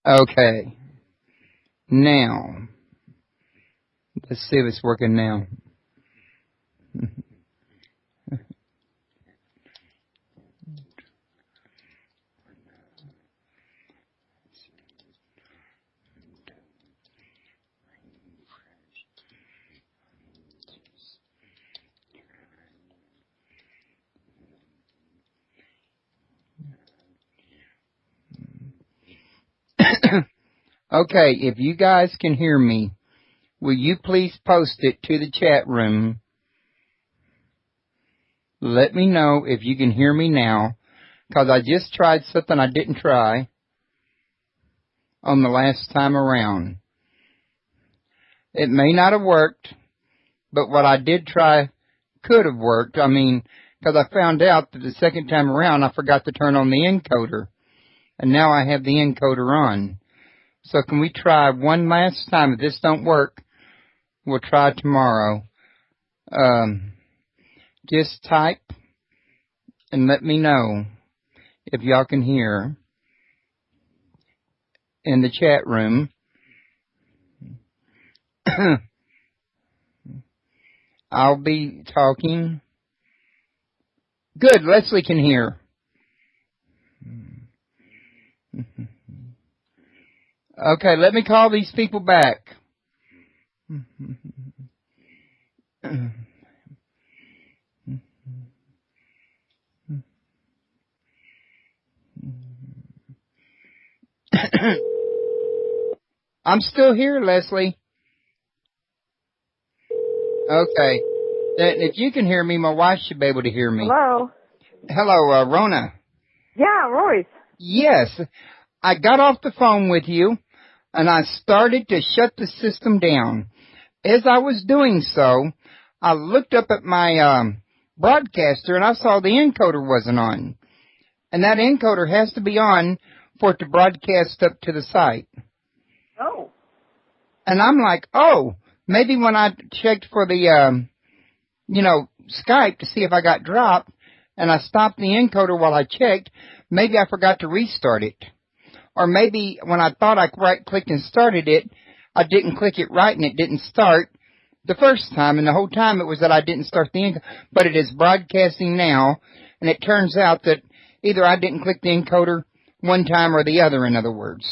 Okay. Now, let's see if it's working now. Okay, if you guys can hear me, will you please post it to the chat room? Let me know if you can hear me now, because I just tried something I didn't try on the last time around. It may not have worked, but what I did try could have worked. I mean, because I found out that the second time around I forgot to turn on the encoder, and now I have the encoder on. So can we try one last time? If this don't work, we'll try tomorrow. Just type and let me know if y'all can hear in the chat room. I'll be talking. Good, Leslie can hear. Okay, let me call these people back. I'm still here, Leslie. Okay. Then if you can hear me, my wife should be able to hear me. Hello? Hello, Rona. Yeah, Royce. Yes. I got off the phone with you, and I started to shut the system down. As I was doing so, I looked up at my broadcaster, and I saw the encoder wasn't on. And that encoder has to be on for it to broadcast up to the site. Oh. And I'm like, oh, maybe when I checked for the, Skype to see if I got dropped, and I stopped the encoder while I checked, maybe I forgot to restart it. Or maybe when I thought I right-clicked and started it, I didn't click it right and it didn't start the first time, and the whole time it was that I didn't start the encoder. But it is broadcasting now, and it turns out that either I didn't click the encoder one time or the other, in other words.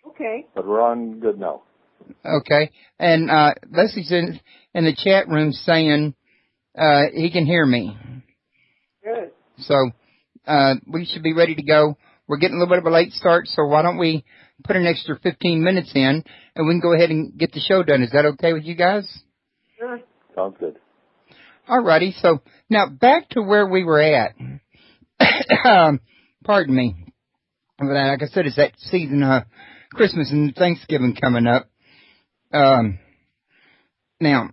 Okay. But we're on good now. Okay. And Leslie's in the chat room saying he can hear me. Good. So we should be ready to go. We're getting a little bit of a late start, so why don't we put an extra 15 minutes in, and we can go ahead and get the show done. Is that okay with you guys? Sure. Sounds good. All righty. So now back to where we were at. Pardon me. Like I said, it's that season, Christmas and Thanksgiving coming up. Now,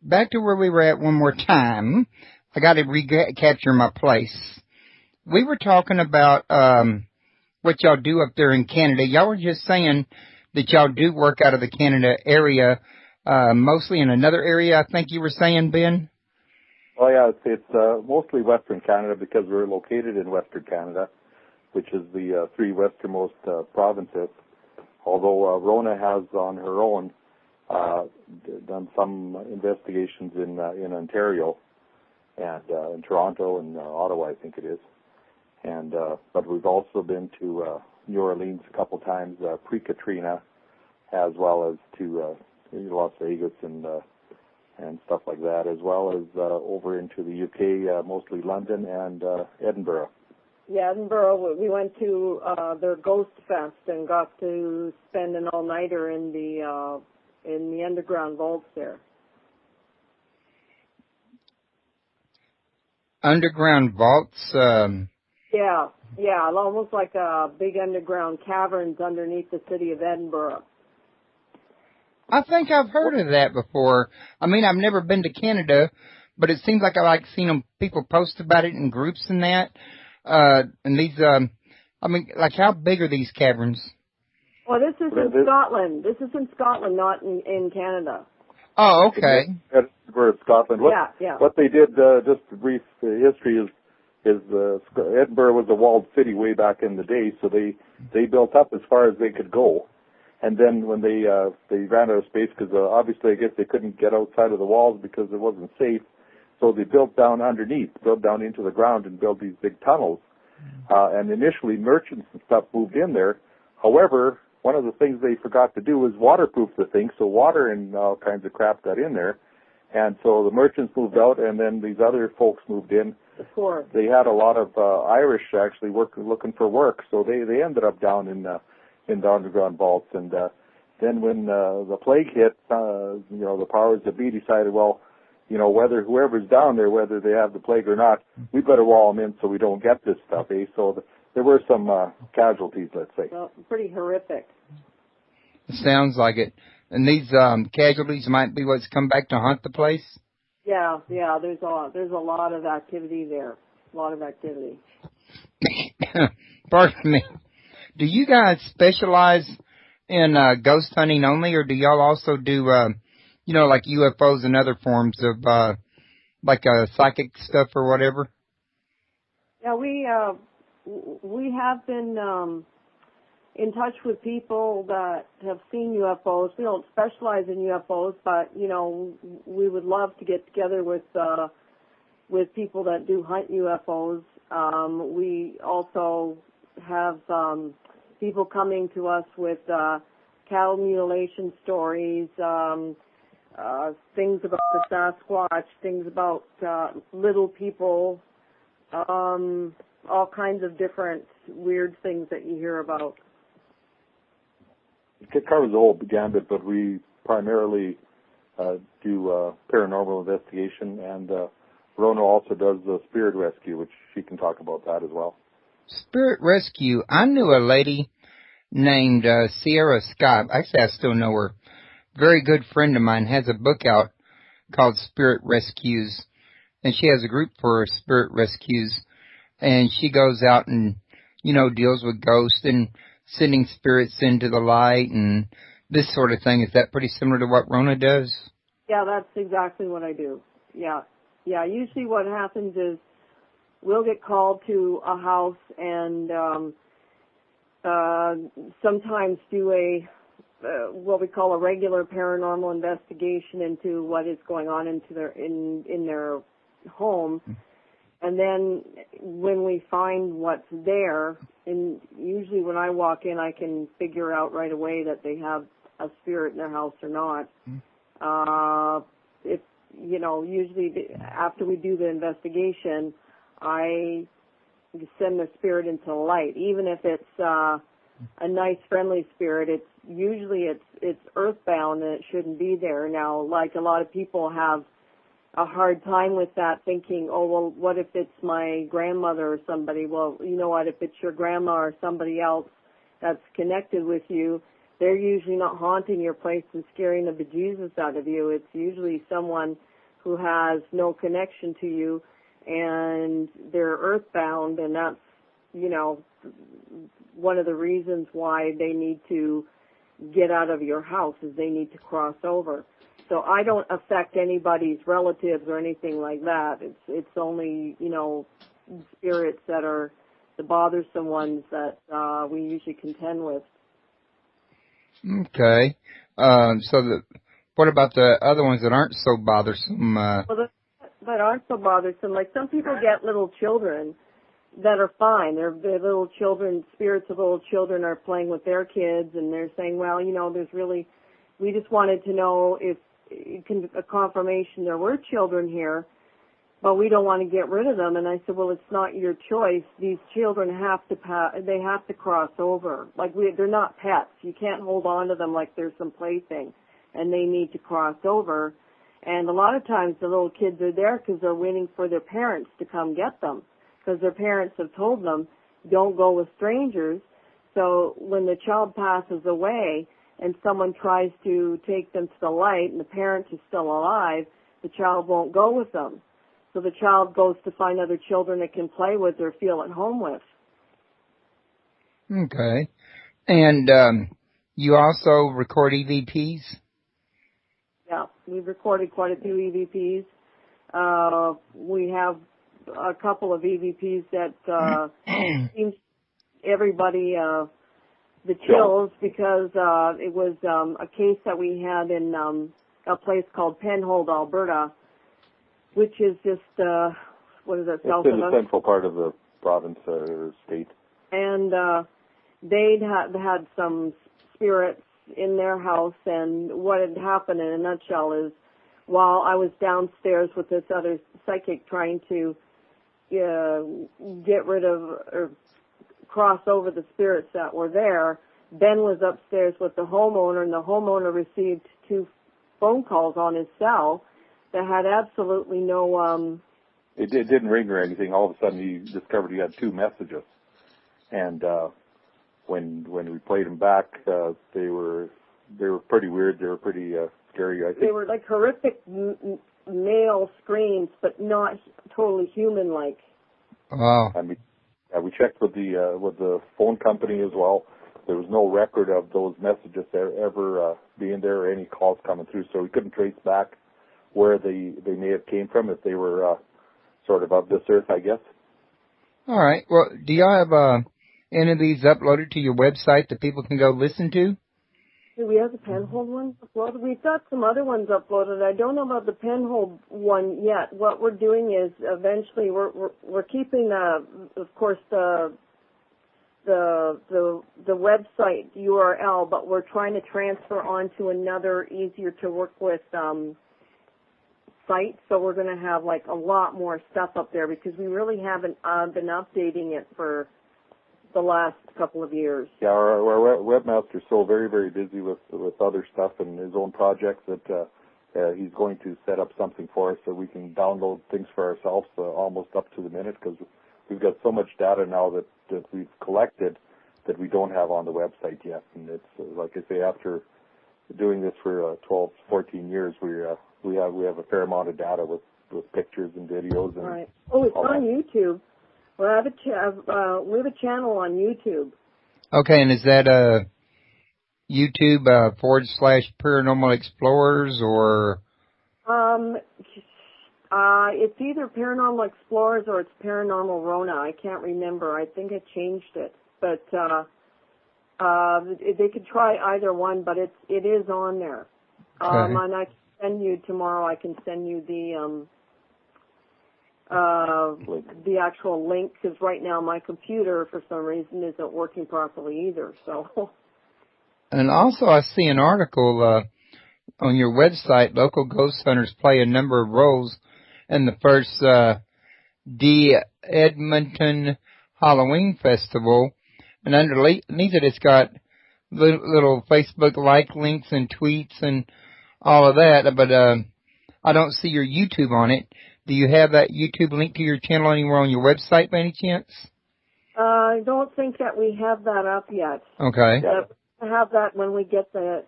back to where we were at one more time. I got to recapture my place. We were talking about what y'all do up there in Canada. Y'all were just saying that y'all do work out of the Canada area, mostly in another area, I think you were saying, Ben? Oh, yeah, it's mostly Western Canada because we're located in Western Canada, which is the three westernmost provinces, although Rona has on her own done some investigations in Ontario and in Toronto and Ottawa, I think it is. And but we've also been to New Orleans a couple times pre-Katrina, as well as to Las Vegas and stuff like that, as well as over into the UK, mostly London and Edinburgh. Yeah, Edinburgh. We went to their Ghost Fest and got to spend an all-nighter in the underground vaults there. Underground vaults? Yeah, almost like big underground caverns underneath the city of Edinburgh. I think I've heard of that before. I mean, I've never been to Canada, but it seems like I've seen people post about it in groups and that. And these, how big are these caverns? Well, this is in Scotland. This is in Scotland, not in Canada. Oh, okay. Edinburgh, Scotland. What they did, just a brief history, is Edinburgh was a walled city way back in the day, so they they built up as far as they could go. And then when they ran out of space, because obviously I guess they couldn't get outside of the walls because it wasn't safe, so they built down underneath, built down into the ground and built these big tunnels. And initially merchants and stuff moved in there. However, one of the things they forgot to do was waterproof the thing, so water and all kinds of crap got in there. And so the merchants moved out, and then these other folks moved in. Sure. They had a lot of Irish actually looking for work, so they ended up down in the underground vaults. And then when the plague hit, the powers that be decided, well, whether whoever's down there, whether they have the plague or not, we better wall them in so we don't get this stuff, eh? So there were some casualties, let's say. Well, pretty horrific. It sounds like it. And these casualties might be what's come back to haunt the place? Yeah, there's a lot of activity there. A lot of activity. Pardon me. Do you guys specialize in ghost hunting only, or do y'all also do, like UFOs and other forms of, psychic stuff or whatever? Yeah, we have been in touch with people that have seen UFOs. We don't specialize in UFOs, but we would love to get together with people that do hunt UFOs. We also have people coming to us with cattle mutilation stories, things about the Sasquatch, things about little people, all kinds of different weird things that you hear about. It covers the whole gambit, but we primarily do paranormal investigation, and Rona also does the spirit rescue, which she can talk about that as well. Spirit rescue. I knew a lady named Sierra Scott. Actually, I still know her. Very good friend of mine has a book out called Spirit Rescues, and she has a group for spirit rescues, and she goes out and, deals with ghosts and sending spirits into the light and this sort of thing. Is that pretty similar to what Rona does? Yeah, that's exactly what I do. Yeah. Usually what happens is we'll get called to a house and sometimes do what we call a regular paranormal investigation into what is going on in their home. And then when we find what's there, and usually when I walk in, I can figure out right away that they have a spirit in their house or not. Usually after we do the investigation, I send the spirit into the light. Even if it's a nice, friendly spirit, it's earthbound and it shouldn't be there. Now, like a lot of people have a hard time with that, thinking, oh, well, what if it's my grandmother or somebody? Well, you know what, if it's your grandma or somebody else that's connected with you, they're usually not haunting your place and scaring the bejesus out of you. It's usually someone who has no connection to you, and they're earthbound, and that's, one of the reasons why they need to get out of your house is they need to cross over. So I don't affect anybody's relatives or anything like that. It's only, spirits that are the bothersome ones that we usually contend with. Okay. What about the other ones that aren't so bothersome? That aren't so bothersome. Like some people get little children that are fine. They're little children, spirits of little children are playing with their kids, and they're saying, well, we just wanted to know if a confirmation there were children here, but we don't want to get rid of them. And I said, well, it's not your choice. These children have to cross over. They're not pets. You can't hold on to them like they're some plaything, and they need to cross over. And a lot of times the little kids are there because they're waiting for their parents to come get them, because their parents have told them, don't go with strangers. So when the child passes away and someone tries to take them to the light and the parent is still alive, the child won't go with them. So the child goes to find other children it can play with or feel at home with. Okay. And you also record EVPs? Yeah, we've recorded quite a few EVPs. We have a couple of EVPs that seems everybody the chills because it was a case that we had in a place called Penhold, Alberta, which is just, what is it, south of us? It's in the central part of the province or state. And they'd had some spirits in their house, and what had happened in a nutshell is while I was downstairs with this other psychic trying to get rid of or cross over the spirits that were there, Ben was upstairs with the homeowner, and the homeowner received 2 phone calls on his cell that had absolutely no... It didn't ring or anything. All of a sudden he discovered he had 2 messages. And when we played them back, they were pretty weird. They were pretty scary, I think. They were like horrific male screams, but not totally human-like. Wow. And we checked with the phone company as well. There was no record of those messages ever being there or any calls coming through, so we couldn't trace back where they may have came from, if they were sort of this earth, I guess. All right. Well, do y'all have any of these uploaded to your website that people can go listen to? Do we have the Penhold one uploaded? We've got some other ones uploaded. I don't know about the Penhold one yet. What we're doing is eventually we're keeping of course the website URL, but we're trying to transfer onto another easier to work with site. So we're going to have like a lot more stuff up there because we really haven't been updating it for the last couple of years. Yeah, our webmaster's so very, very busy with other stuff and his own projects that he's going to set up something for us so we can download things for ourselves almost up to the minute, because we've got so much data now that we've collected that we don't have on the website yet. And it's like I say, after doing this for 12, 14 years, we have a fair amount of data with pictures and videos. And right. Oh, it's on YouTube. We have a channel on YouTube. Okay, and is that YouTube /Paranormal Explorers or? It's either Paranormal Explorers or it's Paranormal Rona. I can't remember. I think I changed it, but they could try either one. But it is on there. Okay. And I can send you tomorrow. I can send you the actual link, because right now my computer for some reason isn't working properly either. So. And also, I see an article on your website. Local ghost hunters play a number of roles in the first Edmonton Halloween Festival, and underneath it, it's got little Facebook like links and tweets and all of that. But I don't see your YouTube on it. Do you have that YouTube link to your channel anywhere on your website by any chance? I don't think that we have that up yet. Okay. We'll have that when we get the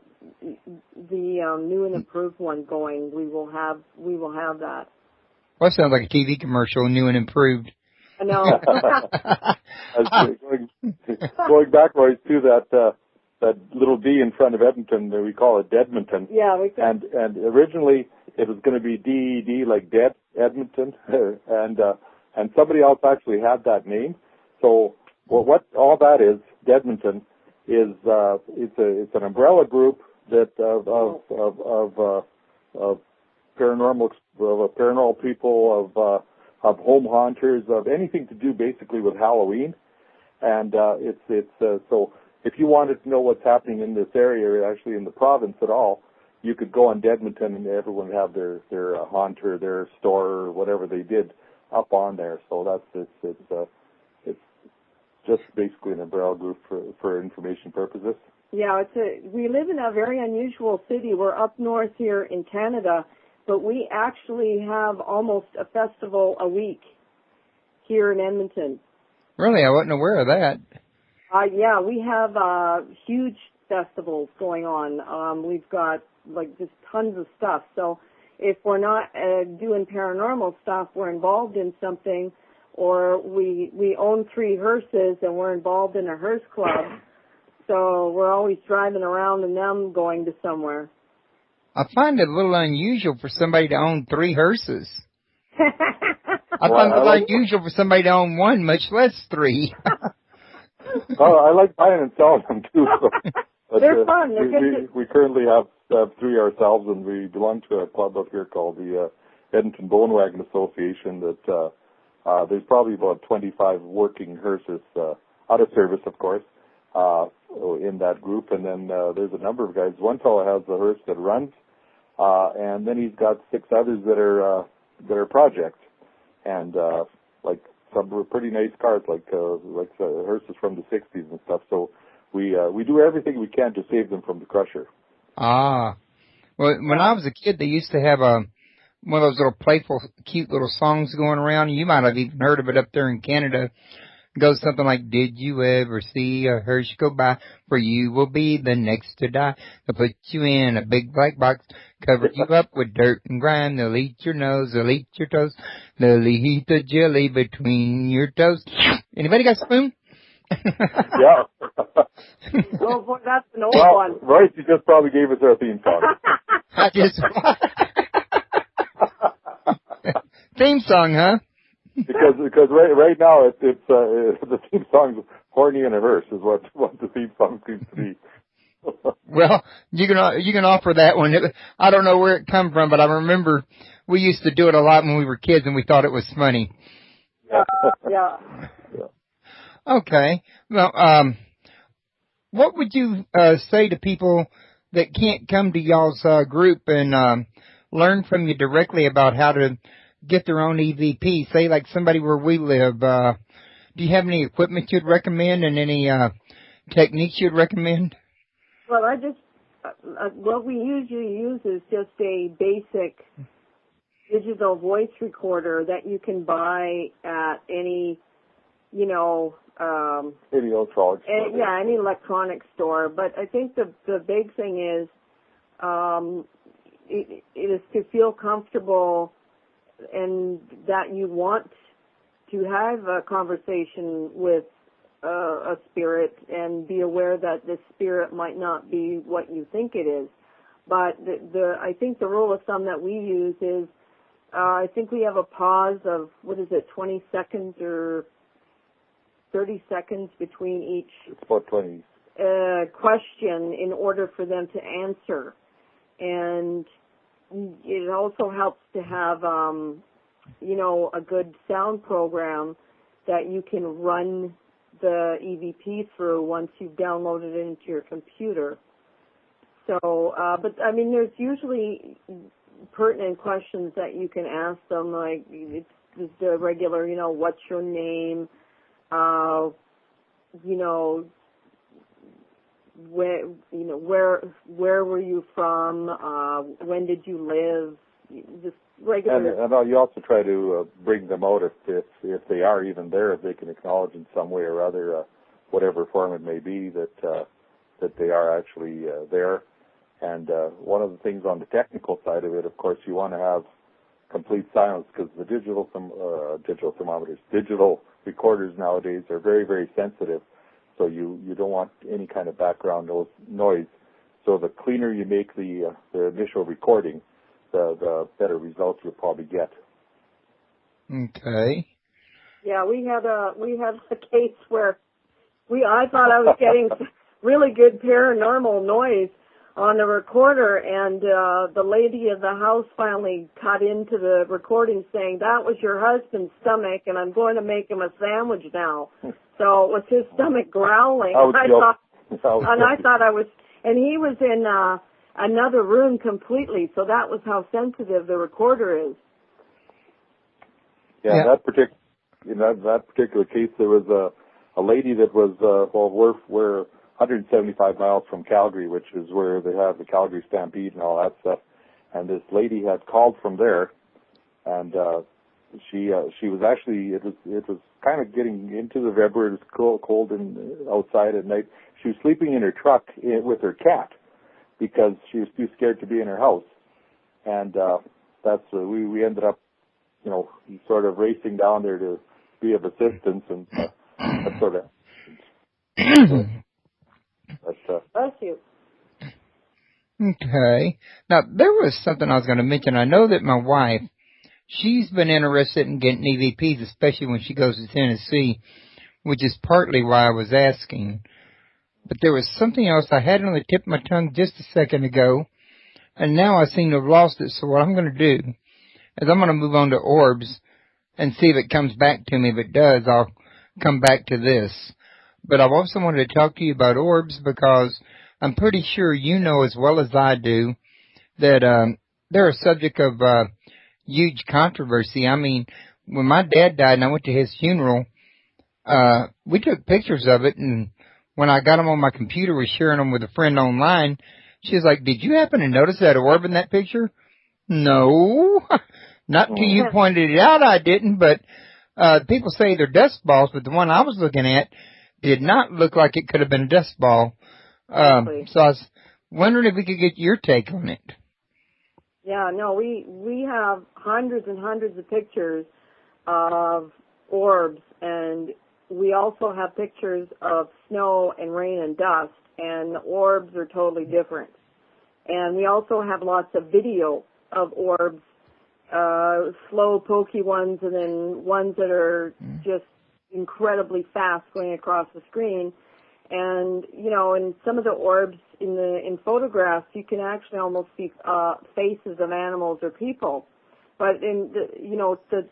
new and improved one going. We will have that. Well, that sounds like a TV commercial, new and improved. I know. Going backwards to that little D in front of Edmonton, we call it Deadmonton. Yeah, we can. And originally it was going to be DED, like Dead Edmonton, and somebody else actually had that name. So what all that is, Deadmonton, is it's an umbrella group that of paranormal people, of home haunters, of anything to do basically with Halloween. And it's so if you wanted to know what's happening in this area, actually in the province at all, you could go on Deadmonton and everyone have their haunter, their store, or whatever they did up on there. So it's just basically an umbrella group for information purposes. Yeah, we live in a very unusual city. We're up north here in Canada, but we actually have almost a festival a week here in Edmonton. Really? I wasn't aware of that. Yeah, we have huge festivals going on. We've got like just tons of stuff. So if we're not doing paranormal stuff, we're involved in something, or we own 3 hearses and we're involved in a hearse club. So we're always driving around in them going to somewhere. I find it a little unusual for somebody to own 3 hearses. I find it unusual for somebody to own 1, much less 3. Oh, I like buying and selling them too. So. But, They're fun. They're good. We currently have 3 ourselves, and we belong to a club up here called the Edmonton Bone Wagon Association. That there's probably about 25 working hearses out of service, of course, in that group. And then there's a number of guys. One fellow has a hearse that runs, and then he's got 6 others that are projects, and like some were pretty nice cars, like hearses from the 60s and stuff. So we do everything we can to save them from the crusher. Ah. Well, when I was a kid, they used to have one of those little playful, cute little songs going around. You might have even heard of it up there in Canada. It goes something like, did you ever see a hearse go by? For you will be the next to die. They'll put you in a big black box, cover you up with dirt and grime. They'll eat your nose, they'll eat your toes. They'll eat the jelly between your toes. Anybody got a spoon? Yeah. Oh, boy, that's an old one. Royce, you just probably gave us our theme song. I just... Theme song, huh? Because right now it's the theme song's "Horny in a Hearse" is what the theme song seems to be. Well, you can offer that one. I don't know where it come from, but I remember we used to do it a lot when we were kids, and we thought it was funny. Yeah. Okay. Well, what would you say to people that can't come to y'all's group and learn from you directly about how to get their own EVP? Say, like somebody where we live. Do you have any equipment you'd recommend and any techniques you'd recommend? Well, what we usually use is just a basic digital voice recorder that you can buy at any, Any electronics. any electronic store. But I think the big thing is, it is to feel comfortable and that you want to have a conversation with a spirit and be aware that the spirit might not be what you think it is. But I think the rule of thumb that we use is, I think we have a pause of, 20 seconds or 30 seconds between each It's about 20. question in order for them to answer. And it also helps to have, a good sound program that you can run the EVP through once you've downloaded it into your computer. So, but I mean, there's usually pertinent questions that you can ask them, like it's the regular, what's your name, where were you from, when did you live, just regular. And you also try to bring them out if they are even there, if they can acknowledge in some way or other, whatever form it may be, that they are actually there. And one of the things on the technical side of it, of course, you want to have complete silence, because the digital recorders nowadays are very, very sensitive. So you don't want any kind of background noise. So the cleaner you make the initial recording, the better results you'll probably get. Okay. Yeah, we had a case where I thought I was getting really good paranormal noise on the recorder, and the lady of the house finally cut into the recording saying, "That was your husband's stomach, and I'm going to make him a sandwich now." So it was his stomach growling. And he was in another room completely, so that was how sensitive the recorder is. Yeah. In that particular case, there was a lady that was, we're 175 miles from Calgary, which is where they have the Calgary Stampede and all that stuff. And this lady had called from there, and she was actually, it was kind of getting into the February. It was cold and outside at night. She was sleeping in her truck with her cat because she was too scared to be in her house. And we ended up, sort of racing down there to be of assistance, and that sort of. Bless you. Okay. Now, there was something I was going to mention. I know that my wife, she's been interested in getting EVPs, especially when she goes to Tennessee, which is partly why I was asking. But there was something else I had on the tip of my tongue just a second ago, and now I seem to have lost it. So what I'm going to do is I'm going to move on to orbs and see if it comes back to me. If it does, I'll come back to this. But I've also wanted to talk to you about orbs because I'm pretty sure you know as well as I do that they're a subject of huge controversy. I mean, when my dad died and I went to his funeral, we took pictures of it, and when I got them on my computer, was sharing them with a friend online. She was like, "Did you happen to notice that orb in that picture?" No, not till you pointed it out. I didn't, but people say they're dust balls, but the one I was looking at did not look like it could have been a dust ball. So I was wondering if we could get your take on it. Yeah, no, we have hundreds and hundreds of pictures of orbs, and we also have pictures of snow and rain and dust, and the orbs are totally different. And we also have lots of video of orbs, slow, pokey ones, and then ones that are just incredibly fast going across the screen. And, you know, in some of the orbs in photographs, you can actually almost see faces of animals or people. But in the, you know, the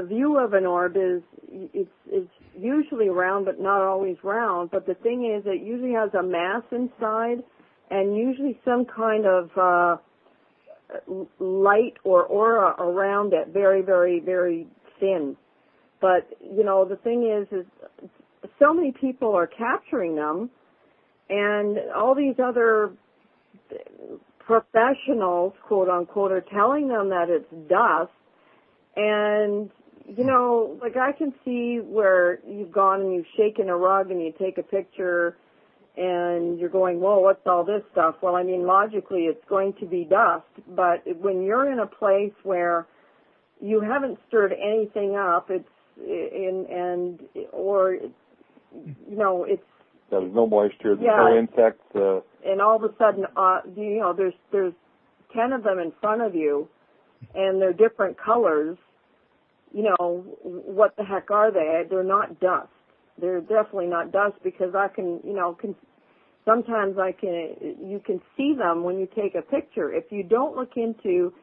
view of an orb is it's usually round, but not always round. But the thing is, it usually has a mass inside, and usually some kind of light or aura around it, very, very, very thin. But you know, the thing is so many people are capturing them, and all these other professionals, quote unquote, are telling them that it's dust. And, you know, like I can see where you've gone and you've shaken a rug and you take a picture and you're going, whoa, what's all this stuff? Well, I mean, logically it's going to be dust. But when you're in a place where you haven't stirred anything up, or, you know, it's... There's no moisture, there's no insects. And all of a sudden, you know, there's 10 of them in front of you, and they're different colors. You know, what the heck are they? They're not dust. They're definitely not dust, because I can, you know, sometimes you can see them when you take a picture. If you don't look into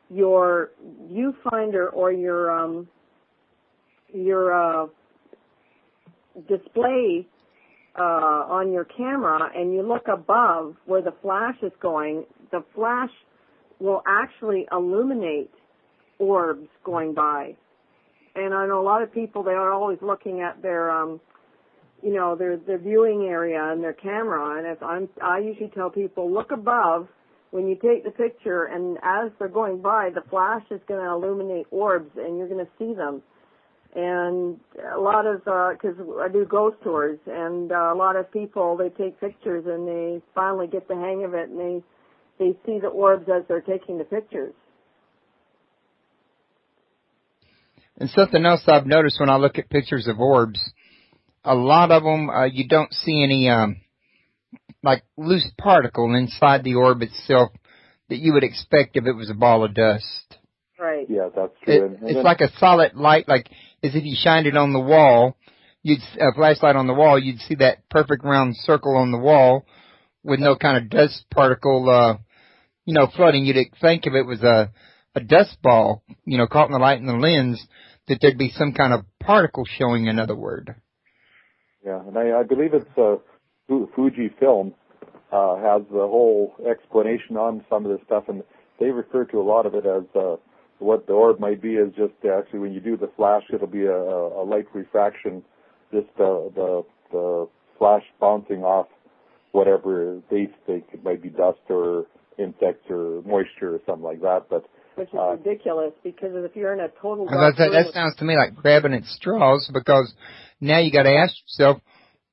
your viewfinder or your display on your camera, and you look above where the flash is going, the flash will actually illuminate orbs going by. And I know a lot of people, they are always looking at their, you know, their viewing area and their camera. And I usually tell people, look above when you take the picture, and as they're going by, the flash is going to illuminate orbs, and you're going to see them. And a lot of, because I do ghost tours, and a lot of people, they take pictures, and they finally get the hang of it, and they see the orbs as they're taking the pictures. And something else I've noticed when I look at pictures of orbs, a lot of them, you don't see any, like loose particle inside the orb itself that you would expect if it was a ball of dust. Right. Yeah, that's true. It's like a solid light, like as if you shined it on the wall, a flashlight on the wall, you'd see that perfect round circle on the wall with no kind of dust particle, you know, flooding. You'd think if it was a dust ball, you know, caught in the light in the lens, that there'd be some kind of particle showing, another word. Yeah, and I believe it's Fujifilm has the whole explanation on some of this stuff, and they refer to a lot of it as what the orb might be is just actually when you do the flash, it'll be a light refraction, just the flash bouncing off whatever they think it might be, dust or insects or moisture or something like that, but which is ridiculous, because if you're in a total dark room... That sounds to me like grabbing at straws, because now you got to ask yourself,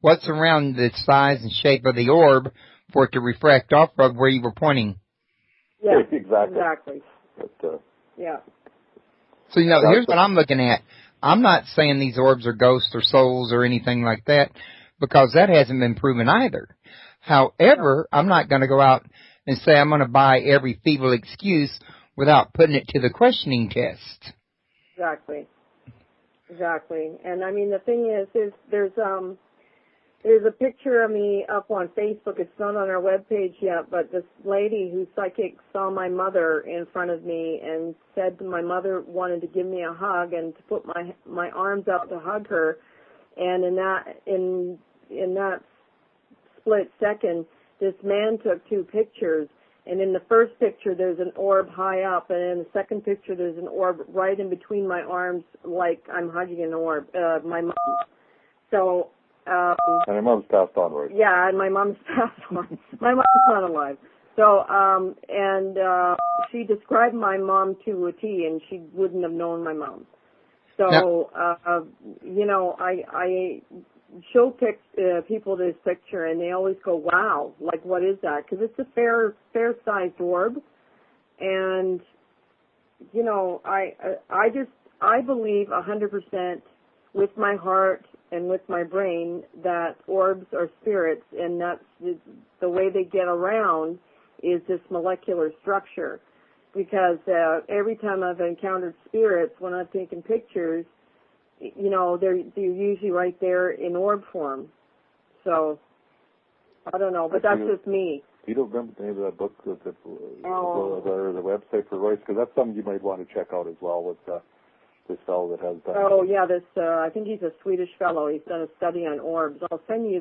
what's around the size and shape of the orb for it to refract off of where you were pointing? Yeah, exactly. But, yeah. So, you know, here's what I'm looking at. I'm not saying these orbs are ghosts or souls or anything like that, because that hasn't been proven either. However, I'm not going to go out and say I'm going to buy every feeble excuse without putting it to the questioning test. Exactly. Exactly. And I mean, the thing is there's a picture of me up on Facebook. It's not on our webpage yet, but this lady who's psychic saw my mother in front of me and said my mother wanted to give me a hug and to put my arms out to hug her. And in that split second, this man took two pictures. And in the first picture, there's an orb high up, and in the second picture, there's an orb right in between my arms, like I'm hugging an orb, my mom. So, and your mom's passed on, right? Yeah, and my mom's passed on. My mom's not alive. So, she described my mom to a T, and she wouldn't have known my mom. So, I show people this picture, and they always go, "Wow, like what is that?" Because it's a fair-sized orb, and I believe 100% with my heart and with my brain that orbs are spirits, and that's the way they get around is this molecular structure. Because every time I've encountered spirits, when I've taken pictures, they're usually right there in orb form. So, I don't know, but that's just me. You don't remember the name of that book, or the website for Royce? Because that's something you might want to check out as well with this fellow that has done. Oh, yeah, I think he's a Swedish fellow. He's done a study on orbs. I'll send you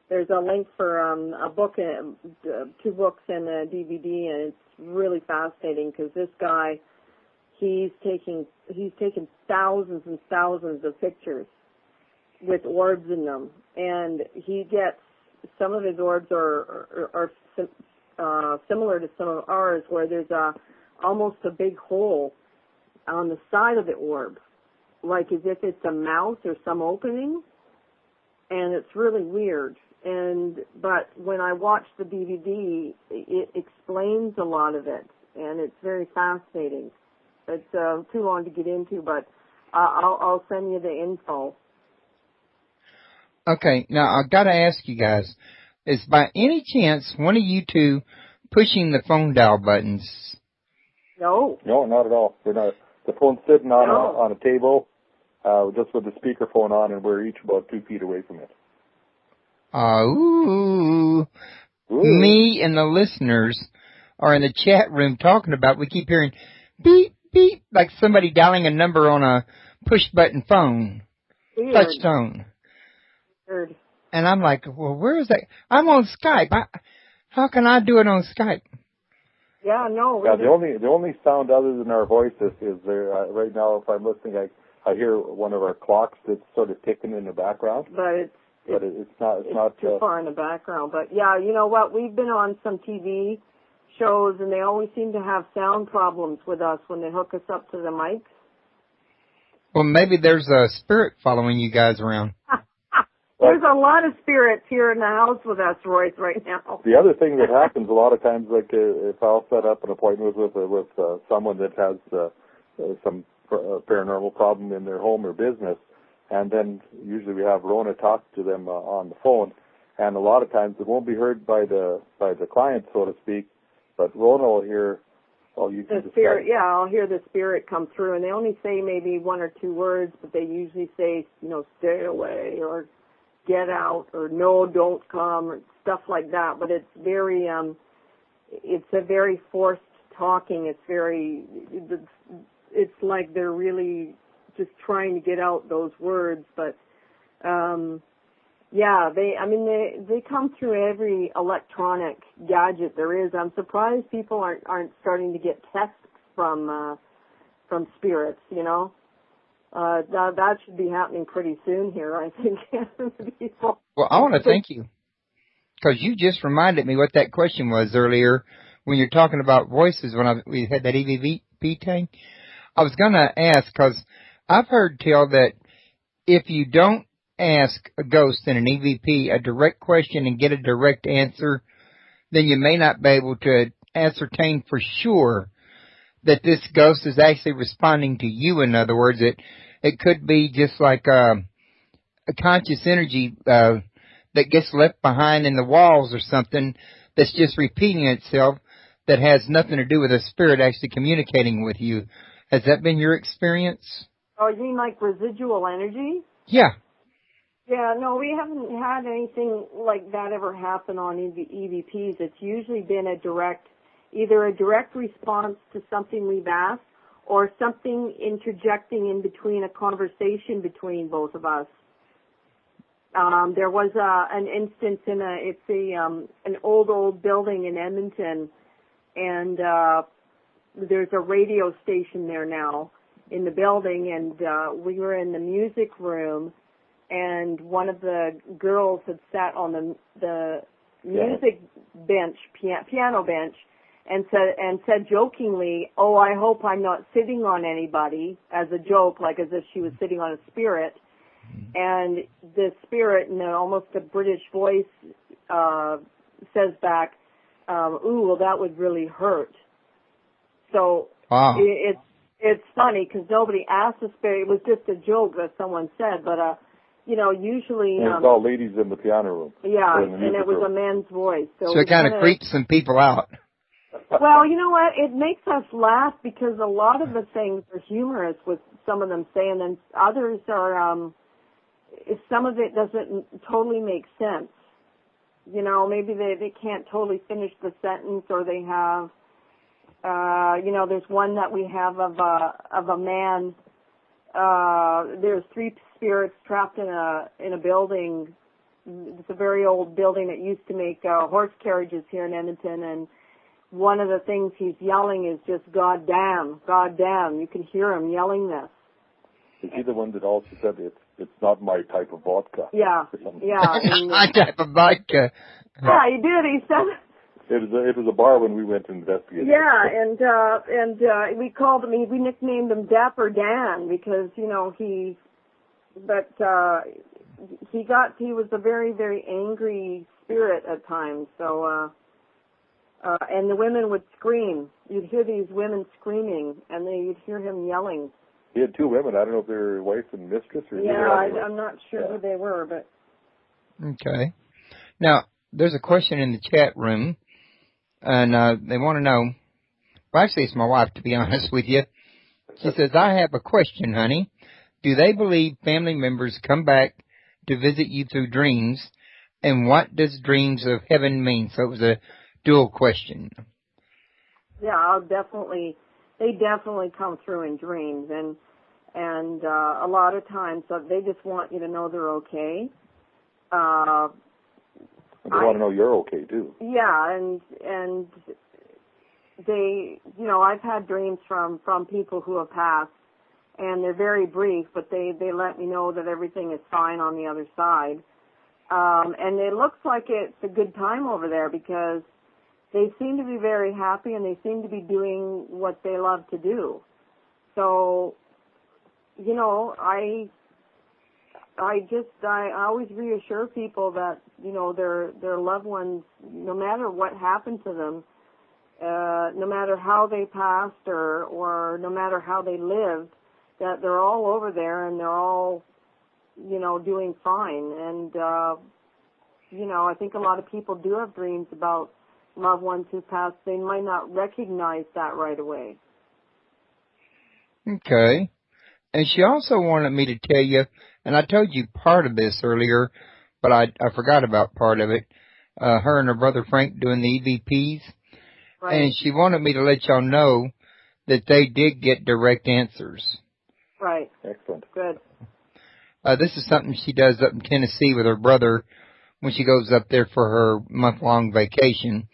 there's a link for a book, 2 books and a DVD, and it's really fascinating because this guy, he's taken thousands and thousands of pictures with orbs in them, and he gets some of his orbs are similar to some of ours, where there's almost a big hole on the side of the orb, like as if it's a mouth or some opening, and it's really weird. But when I watch the DVD, it explains a lot of it, and it's very fascinating. It's too long to get into, but I'll send you the info. Okay, now I've got to ask you guys, is by any chance one of you two pushing the phone dial buttons? No. No, not at all. We're not. The phone's sitting on a table, just with the speakerphone on, and we're each about 2 feet away from it. Ooh. Me and the listeners are in the chat room talking about, we keep hearing beep, beep, like somebody dialing a number on a push-button phone. Weird. Touch tone. Weird. And I'm like, well, where is that? I'm on Skype. How can I do it on Skype? Yeah, no. Yeah, the only sound other than our voices is there. Right now, if I'm listening, I hear one of our clocks that's sort of ticking in the background. But it's not too far in the background. But yeah, you know what? We've been on some TV shows, and they always seem to have sound problems with us when they hook us up to the mics. Well, maybe there's a spirit following you guys around. There's a lot of spirits here in the house with us, Royce, right now. The other thing that happens a lot of times, like if I'll set up an appointment with someone that has some paranormal problem in their home or business, and then usually we have Rona talk to them on the phone, and a lot of times it won't be heard by the client, so to speak, but Rona will hear. Oh, you can the spirit, yeah, I'll hear the spirit come through, and they only say maybe 1 or 2 words, but they usually say, stay away or get out or no, don't come or stuff like that. But it's very, it's a very forced talking. It's like they're really just trying to get out those words. But yeah, they come through every electronic gadget there is. I'm surprised people aren't starting to get texts from spirits. That should be happening pretty soon here, I think. People. Well, I want to thank you, because you just reminded me what that question was earlier when you're talking about voices when we had that EVP thing. I was going to ask, because I've heard tell that if you don't ask a ghost in an EVP a direct question and get a direct answer, then you may not be able to ascertain for sure that this ghost is actually responding to you. In other words, it could be just like a conscious energy that gets left behind in the walls or something that's just repeating itself, that has nothing to do with a spirit actually communicating with you. Has that been your experience? Oh, you mean like residual energy? Yeah. Yeah, no, we haven't had anything like that ever happen on EVPs. It's usually been either a direct response to something we've asked or something interjecting in between a conversation between both of us. There was an instance an old building in Edmonton, and there's a radio station there now in the building, and we were in the music room, and one of the girls had sat on the music bench, piano bench, and said jokingly, "Oh, I hope I'm not sitting on anybody," as a joke, like as if she was sitting on a spirit. And the spirit, in almost a British voice, says back, "Ooh, well, that would really hurt." So Wow. it's funny because nobody asked the spirit. It was just a joke that someone said, but usually and it's all ladies in the piano room. Yeah, and it was a man's voice. So it kind of creeps some people out. Well, you know what? It makes us laugh because a lot of the things are humorous with some of them saying, and others are. Some of it doesn't totally make sense. Maybe they can't totally finish the sentence, or they have. There's one that we have of a man. There's 3 spirits trapped in a building. It's a very old building that used to make horse carriages here in Edmonton, and one of the things he's yelling is just "God damn, God damn." You can hear him yelling this. Is he the one that also said it's not my type of vodka? Yeah, yeah. My type of vodka. Yeah, he did. He said. It was a bar when we went to investigate. Yeah, and we called him. We nicknamed him Dapper Dan because he was a very, very angry spirit at times. So and the women would scream. You'd hear these women screaming, and you'd hear him yelling. He had 2 women. I don't know if they were wife and mistress or. Yeah, I'm not sure who they were, but. Okay. Now there's a question in the chat room. And they want to know, well, actually it's my wife, to be honest with you. She says, "I have a question, honey. Do they believe family members come back to visit you through dreams? And what does dreams of heaven mean?" So it was a dual question. Yeah, they definitely come through in dreams. And a lot of times they just want you to know they're okay. They want to know you're okay too. Yeah, and they, I've had dreams from people who have passed, and they're very brief, but they let me know that everything is fine on the other side. And it looks like it's a good time over there because they seem to be very happy and they seem to be doing what they love to do. So, I always reassure people that, their loved ones, no matter what happened to them, no matter how they passed or no matter how they lived, that they're all over there and they're all, doing fine. And, I think a lot of people do have dreams about loved ones who passed. They might not recognize that right away. Okay. And she also wanted me to tell you, and I told you part of this earlier, but I forgot about part of it. Her and her brother Frank doing the EVPs. Right. And she wanted me to let y'all know that they did get direct answers. Right. Excellent. Good. This is something she does up in Tennessee with her brother when she goes up there for her month-long vacation.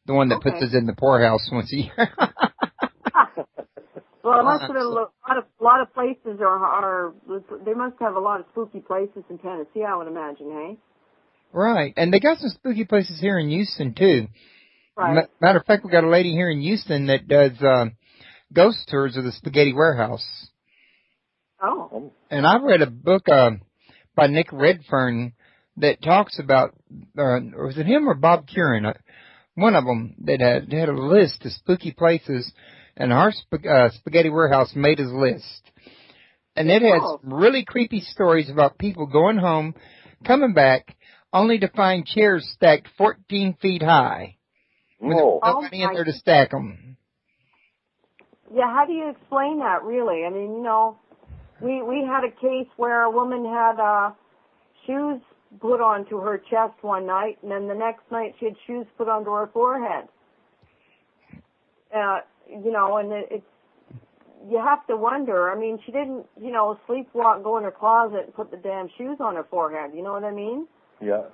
The one that puts us in the poorhouse once a year. Well, it must have been a lot of places they must have a lot of spooky places in Tennessee, I would imagine, hey? Right. And they got some spooky places here in Houston, too. Right. Matter of fact, we got a lady here in Houston that does ghost tours of the Spaghetti Warehouse. Oh. And I read a book by Nick Redfern that talks about, was it him or Bob Curran? One of them that had a list of spooky places. And our Spaghetti Warehouse made his list. And it has really creepy stories about people going home, coming back, only to find chairs stacked 14 feet high. With nobody in there to stack them. Yeah, how do you explain that, really? I mean, We had a case where a woman had shoes put onto her chest one night, and then the next night she had shoes put onto her forehead. You know, and it's, you have to wonder. I mean, she didn't, you know, sleepwalk, go in her closet and put the damn shoes on her forehead. You know what I mean? Yeah.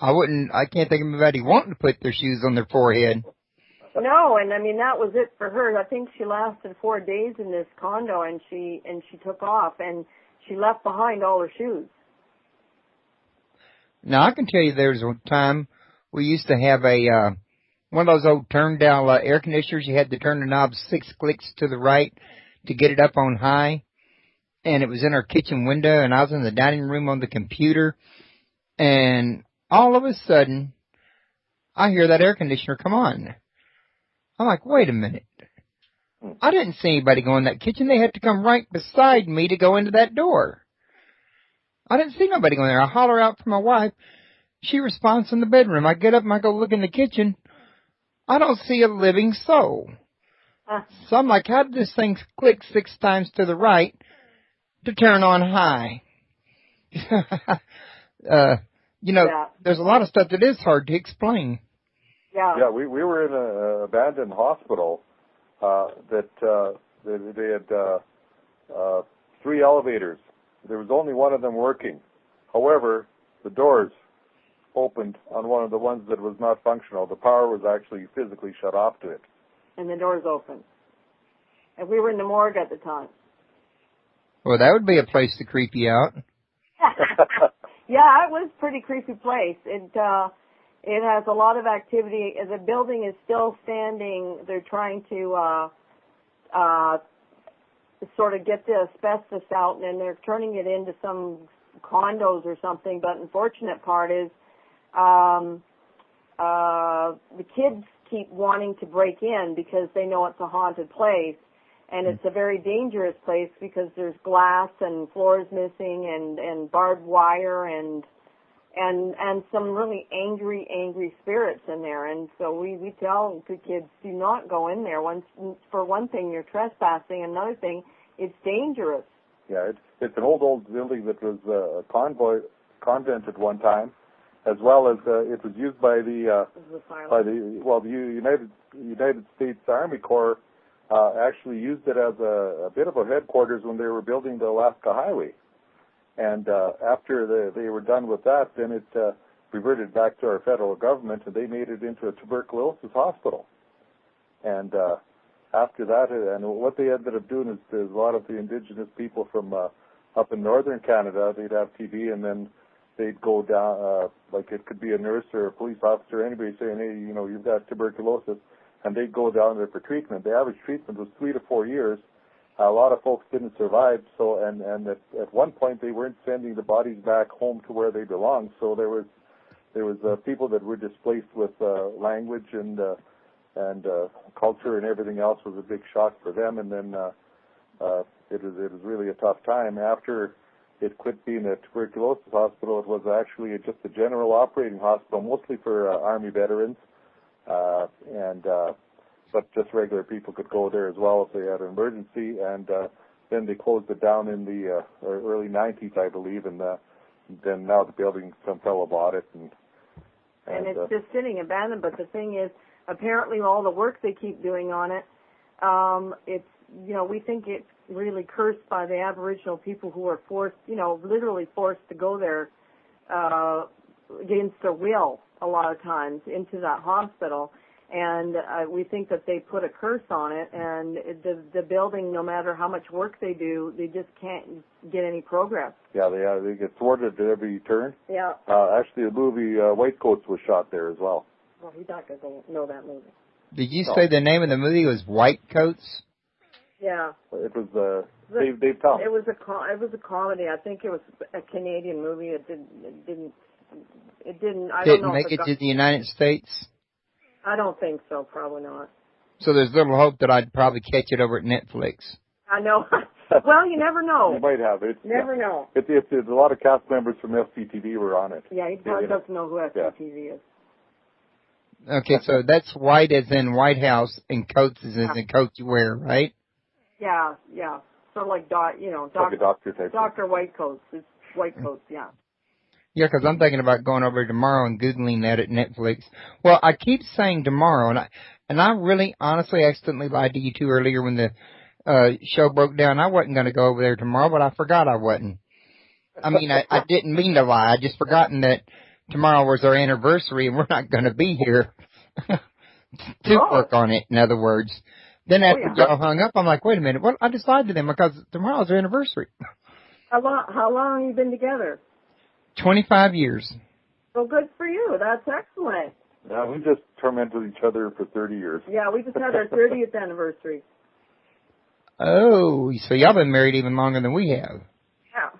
I can't think of anybody wanting to put their shoes on their forehead. No, and I mean, that was it for her. I think she lasted 4 days in this condo, and she took off, and she left behind all her shoes. Now, I can tell you there was a time we used to have a one of those old turn-down air conditioners. You had to turn the knob 6 clicks to the right to get it up on high. And it was in our kitchen window, and I was in the dining room on the computer. And all of a sudden, I hear that air conditioner come on. I'm like, wait a minute. I didn't see anybody go in that kitchen. They had to come right beside me to go into that door. I didn't see nobody go in there. I holler out for my wife. She responds in the bedroom. I get up and I go look in the kitchen. I don't see a living soul. So I'm like, how did this thing click 6 times to the right to turn on high? You know, Yeah. there's a lot of stuff that is hard to explain. Yeah. Yeah, we were in an abandoned hospital that they had 3 elevators. There was only one of them working. However, the doors opened on one of the ones that was not functional. The power was actually physically shut off to it. And the doors open. And we were in the morgue at the time. Well, that would be a place to creep you out. Yeah, it was a pretty creepy place. It has a lot of activity. The building is still standing. They're trying to sort of get the asbestos out, and they're turning it into some condos or something. But the unfortunate part is the kids keep wanting to break in because they know it's a haunted place. And it's a very dangerous place because there's glass and floors missing and barbed wire and some really angry spirits in there. And so we tell the kids, do not go in there. For one thing, you're trespassing. Another thing, it's dangerous. Yeah, it's an old building that was a convent at one time, as well as it was used by the United States Army Corps. Actually used it as a bit of a headquarters when they were building the Alaska Highway. And after they were done with that, then it reverted back to our federal government, and they made it into a tuberculosis hospital. And after that, and what they ended up doing is there's a lot of the indigenous people from up in northern Canada, they'd have TB, and then they'd go down, like it could be a nurse or a police officer, anybody saying, hey, you know, you've got tuberculosis, and they'd go down there for treatment. The average treatment was 3 to 4 years. A lot of folks didn't survive, so and at one point they weren't sending the bodies back home to where they belonged. So there was people that were displaced with language and culture and everything else was a big shock for them. And then it was really a tough time. After it quit being a tuberculosis hospital, it was actually just a general operating hospital, mostly for Army veterans. But just regular people could go there as well if they had an emergency, and then they closed it down in the early 90s, I believe, and then now the building, some fellow bought it. And it's just sitting abandoned, but the thing is, apparently all the work they keep doing on it, it's, you know, we think it's really cursed by the Aboriginal people who are forced, you know, literally forced to go there against their will a lot of times into that hospital. And we think that they put a curse on it, and the building, no matter how much work they do, they just can't get any progress. Yeah, they get thwarted at every turn. Yeah. Actually, the movie White Coats was shot there as well. Well, he's not going to know that movie. Did you say the name of the movie was White Coats? Yeah. It was Dave Thomas. It was a comedy. I think it was a Canadian movie. It didn't. I don't know. Didn't make it to the United States? I don't think so. Probably not. So there's little hope that I'd probably catch it over at Netflix. I know. Well, you never know. You might have it. Never know. It's a lot of cast members from FCTV were on it. Yeah, he probably doesn't know who FCTV is. Okay, so that's white as in White House, and coats as in coat you wear, right? Yeah, yeah. sort of like like a doctor type. Dr. White Coats. It's White Coats, yeah. Yeah, 'cause I'm thinking about going over tomorrow and Googling that at Netflix. Well, I keep saying tomorrow, and I really honestly accidentally lied to you two earlier when the show broke down. I wasn't going to go over there tomorrow, but I forgot I wasn't. I mean, I didn't mean to lie. I just forgotten that tomorrow was our anniversary and we're not going to be here to work on it, in other words. Then after y'all hung up, I'm like, wait a minute. Well, I just lied to them because tomorrow's our anniversary. How long have you been together? 25 years. Well, good for you. That's excellent. Yeah, we just tormented each other for 30 years. Yeah, we just had our 30th anniversary. Oh, so y'all been married even longer than we have. Yeah.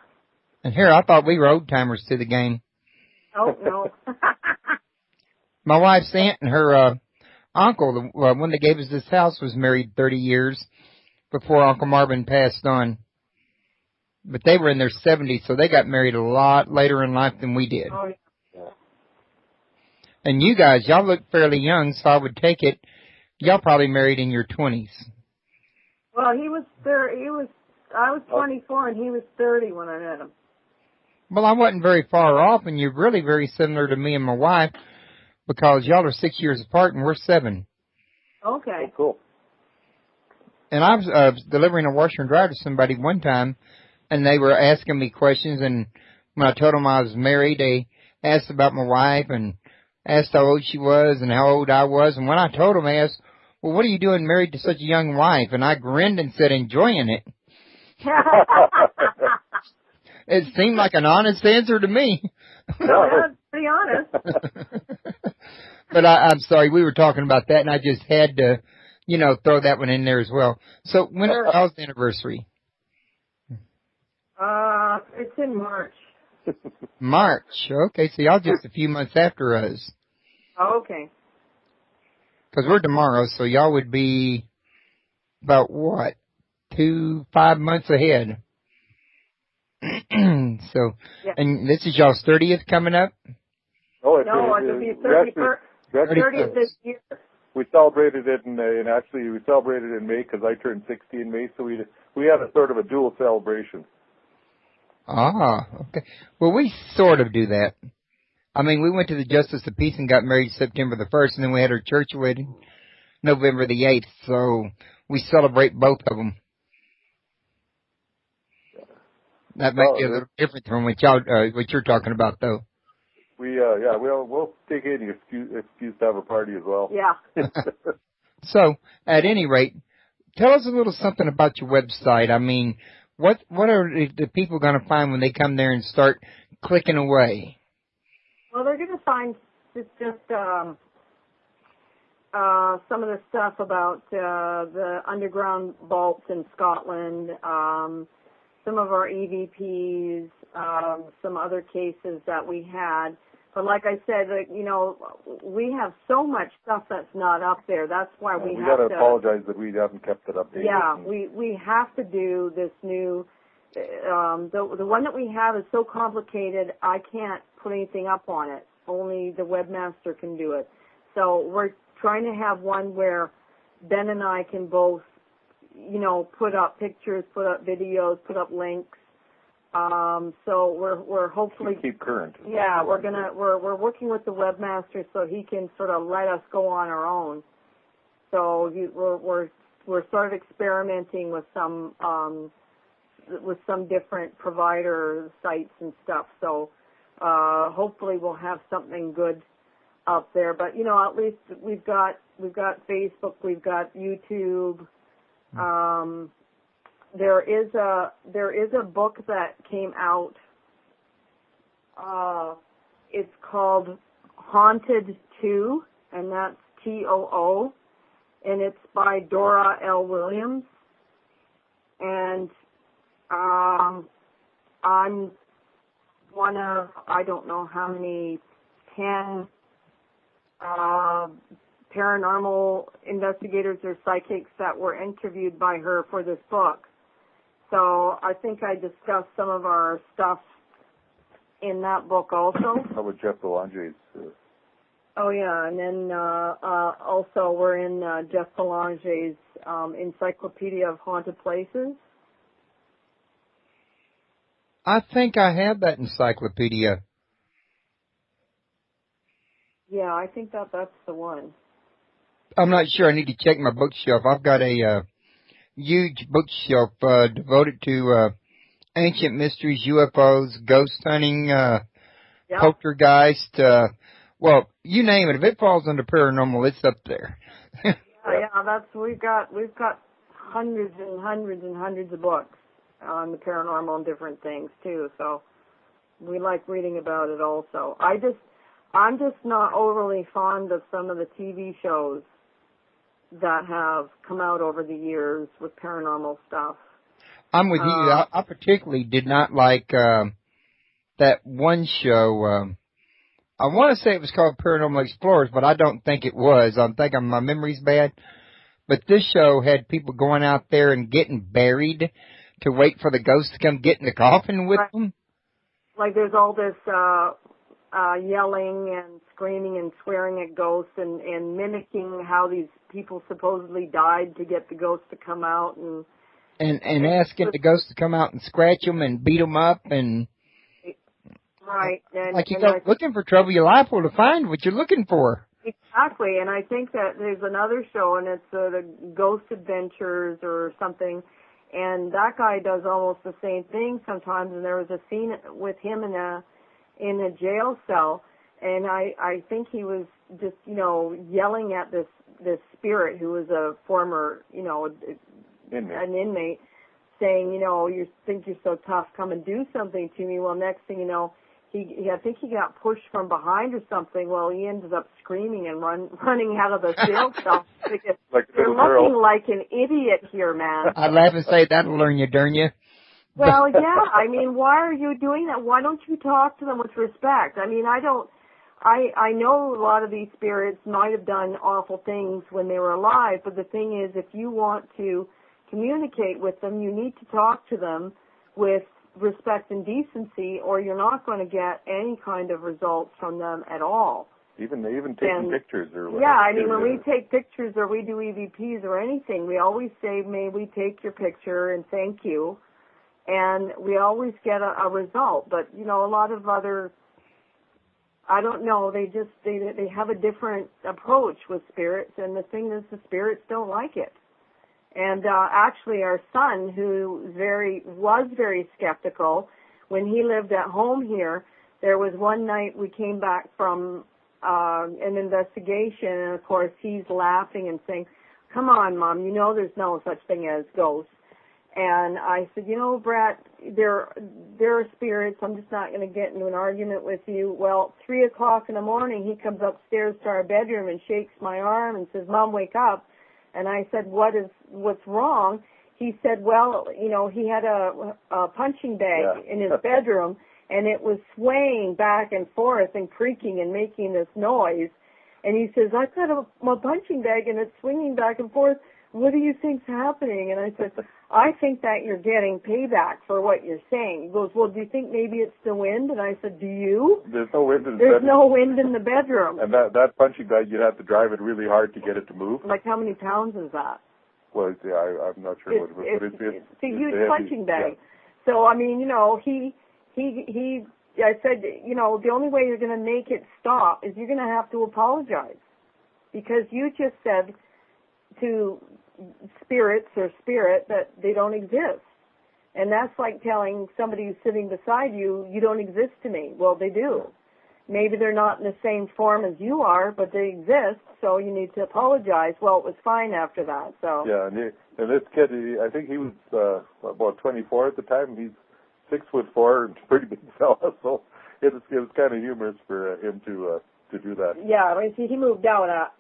And here, I thought we were old timers to the game. Oh, no. My wife's aunt and her uncle, the one that gave us this house, was married 30 years before Uncle Marvin passed on. But they were in their 70s, so they got married a lot later in life than we did. Oh, yeah. And you guys, y'all look fairly young, so I would take it y'all probably married in your 20s. Well, I was 24 and he was 30 when I met him. Well, I wasn't very far off, and you're really very similar to me and my wife because y'all are 6 years apart and we're 7. Okay. Oh, cool. And I was delivering a washer and dryer to somebody one time, and they were asking me questions, and when I told them I was married, they asked about my wife and asked how old she was and how old I was. And when I told them, they asked, well, what are you doing married to such a young wife? And I grinned and said, enjoying it. It seemed like an honest answer to me. No, that's pretty honest. But I'm sorry, we were talking about that, and I just had to, throw that one in there as well. So when is y'all's anniversary? It's in March. March. Okay, so y'all just a few months after us. Okay. Because we're tomorrow, so y'all would be about, 5 months ahead. So, yeah. And this is y'all's 30th coming up? Oh, it'll be 30th this year. We celebrated it we celebrated in May because I turned 60 in May, so we had a sort of a dual celebration. Ah, okay. Well, we sort of do that. I mean, we went to the Justice of Peace and got married September the 1st, and then we had our church wedding November the 8th, so we celebrate both of them. That might be a little different from what you're talking about, though. We'll take any excuse to have a party as well. Yeah. So, at any rate, tell us a little something about your website. I mean, what are the people going to find when they come there and start clicking away? Well, they're going to find just some of the stuff about the underground vaults in Scotland, some of our EVPs, some other cases that we had. But like I said, we have so much stuff that's not up there. That's why we have to apologize that we haven't kept it updated. Yeah, we have to do this new. The one that we have is so complicated, I can't put anything up on it. Only the webmaster can do it. So we're trying to have one where Ben and I can both, put up pictures, put up videos, put up links. So we're hopefully keep current. Yeah, we're working with the webmaster so he can sort of let us go on our own. So we're sort of experimenting with some different provider sites and stuff. So hopefully we'll have something good up there. But at least we've got Facebook, we've got YouTube. There is a book that came out. It's called Haunted 2, and that's TOO, and it's by Dora L. Williams. And I'm one of, I don't know how many, 10 paranormal investigators or psychics that were interviewed by her for this book. So I think I discussed some of our stuff in that book also. How about Jeff Belange's? Oh, yeah, and then also we're in Jeff Belange's Encyclopedia of Haunted Places. I think I have that encyclopedia. Yeah, I think that's the one. I'm not sure. I need to check my bookshelf. I've got a huge bookshelf devoted to ancient mysteries, UFOs, ghost hunting, Yep. poltergeist. Well, you name it. If it falls under paranormal, it's up there. Yeah. We've got hundreds and hundreds and hundreds of books on the paranormal and different things too. So we like reading about it also. I'm just not overly fond of some of the TV shows that have come out over the years with paranormal stuff. I'm with you. I particularly did not like that one show. I want to say it was called Paranormal Explorers, but I don't think it was. I'm thinking my memory's bad. But this show had people going out there and getting buried to wait for the ghosts to come get in the coffin with them. Like there's all this yelling and screaming and swearing at ghosts and mimicking how these people supposedly died to get the ghosts to come out and asking the ghosts to come out and scratch them and beat them up and right. And, like you go looking for trouble, you're liable to find what you're looking for. Exactly, and I think that there's another show, and it's the Ghost Adventures or something, and that guy does almost the same thing sometimes. And there was a scene with him in a jail cell, and I think he was just yelling at this spirit who was a former an inmate, saying you think you're so tough, come and do something to me. Well, next thing you know, I think he got pushed from behind or something. Well, he ended up screaming and running out of the jail cell. You're looking like an idiot here, man. I'd laugh and say that'll learn you, darn you. Well, yeah. I mean, why are you doing that? Why don't you talk to them with respect? I mean, I know a lot of these spirits might have done awful things when they were alive, but the thing is, if you want to communicate with them, you need to talk to them with respect and decency, or you're not going to get any kind of results from them at all. Even taking pictures or whatever. Yeah, I mean, when we take pictures or we do EVPs or anything, we always say, may we take your picture and thank you, and we always get a result. But a lot of other, I don't know, they have a different approach with spirits, and the thing is, the spirits don't like it. And actually, our son, who was very skeptical, when he lived at home here, there was one night we came back from an investigation, and of course he's laughing and saying, "Come on, Mom, there's no such thing as ghosts." And I said, Brett, there are spirits. I'm just not going to get into an argument with you. Well, 3 o'clock in the morning, he comes upstairs to our bedroom and shakes my arm and says, "Mom, wake up." And I said, what's wrong? He said, well, he had a punching bag in his bedroom, and it was swaying back and forth and creaking and making this noise. And he says, I've got a punching bag, and it's swinging back and forth. What do you think's happening? And I said, I think that you're getting payback for what you're saying. He goes, well, do you think maybe it's the wind? And I said, do you? There's no wind in the bedroom. There's no wind in the bedroom. And that punching bag, you'd have to drive it really hard to get it to move. Like how many pounds is that? Well, I'm not sure what it is. It's a huge punching bag. Yeah. So, I mean, I said, the only way you're going to make it stop is you're going to have to apologize. Because you just said to spirits or spirit that they don't exist. And that's like telling somebody who's sitting beside you, you don't exist to me. Well, they do. Maybe they're not in the same form as you are, but they exist, so you need to apologize. Well, it was fine after that. So yeah, and this kid, I think he was about 24 at the time. He's 6'4" and pretty big fella, so it was kind of humorous for him to do that. Yeah, I mean, he moved out,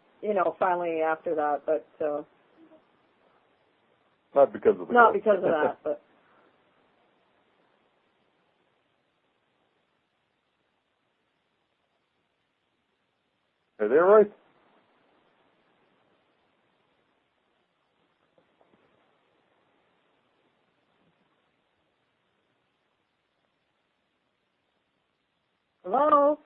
finally after that, but not because of that, but. Are they all right? Hello?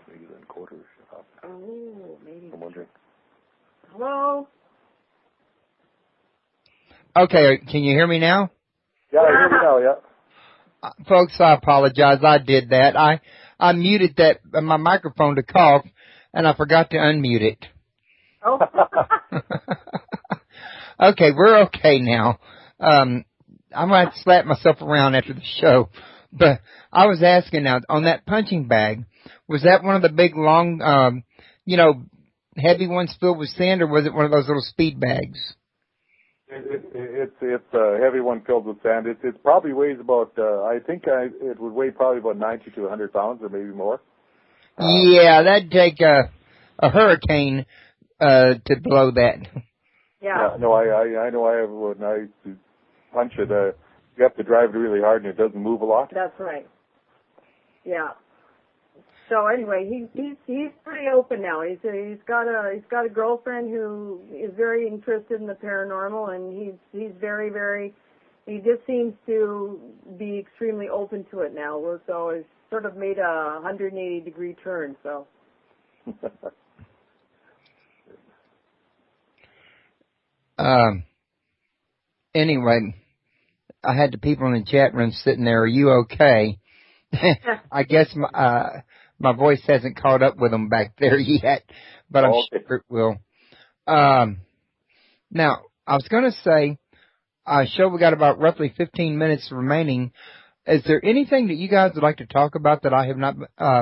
Maybe then quarters. Oh, maybe. I'm wondering. Hello? Okay, can you hear me now? Yeah, I hear you now, yeah. Folks, I apologize. I did that. I muted that my microphone to cough, and I forgot to unmute it. Oh. Okay, we're okay now. I'm going to have to slap myself around after the show. But I was asking now, on that punching bag, was that one of the big, long, heavy ones filled with sand, or was it one of those little speed bags? It's a heavy one filled with sand. It probably weighs about, it would weigh probably about 90 to 100 pounds or maybe more. Yeah, that'd take a hurricane to blow that. Yeah. No, I know I have, when I punch it, you have to drive it really hard and it doesn't move a lot. That's right. Yeah. So anyway, he's pretty open now. He's got a girlfriend who is very interested in the paranormal, and he's very, very. He just seems to be extremely open to it now. So it's sort of made a 180-degree turn. So. Anyway, I had the people in the chat room sitting there. Are you okay? I guess my voice hasn't caught up with them back there yet, but I'm sure it will. Now, I was going to say, show we got about roughly 15 minutes remaining. Is there anything that you guys would like to talk about that I have not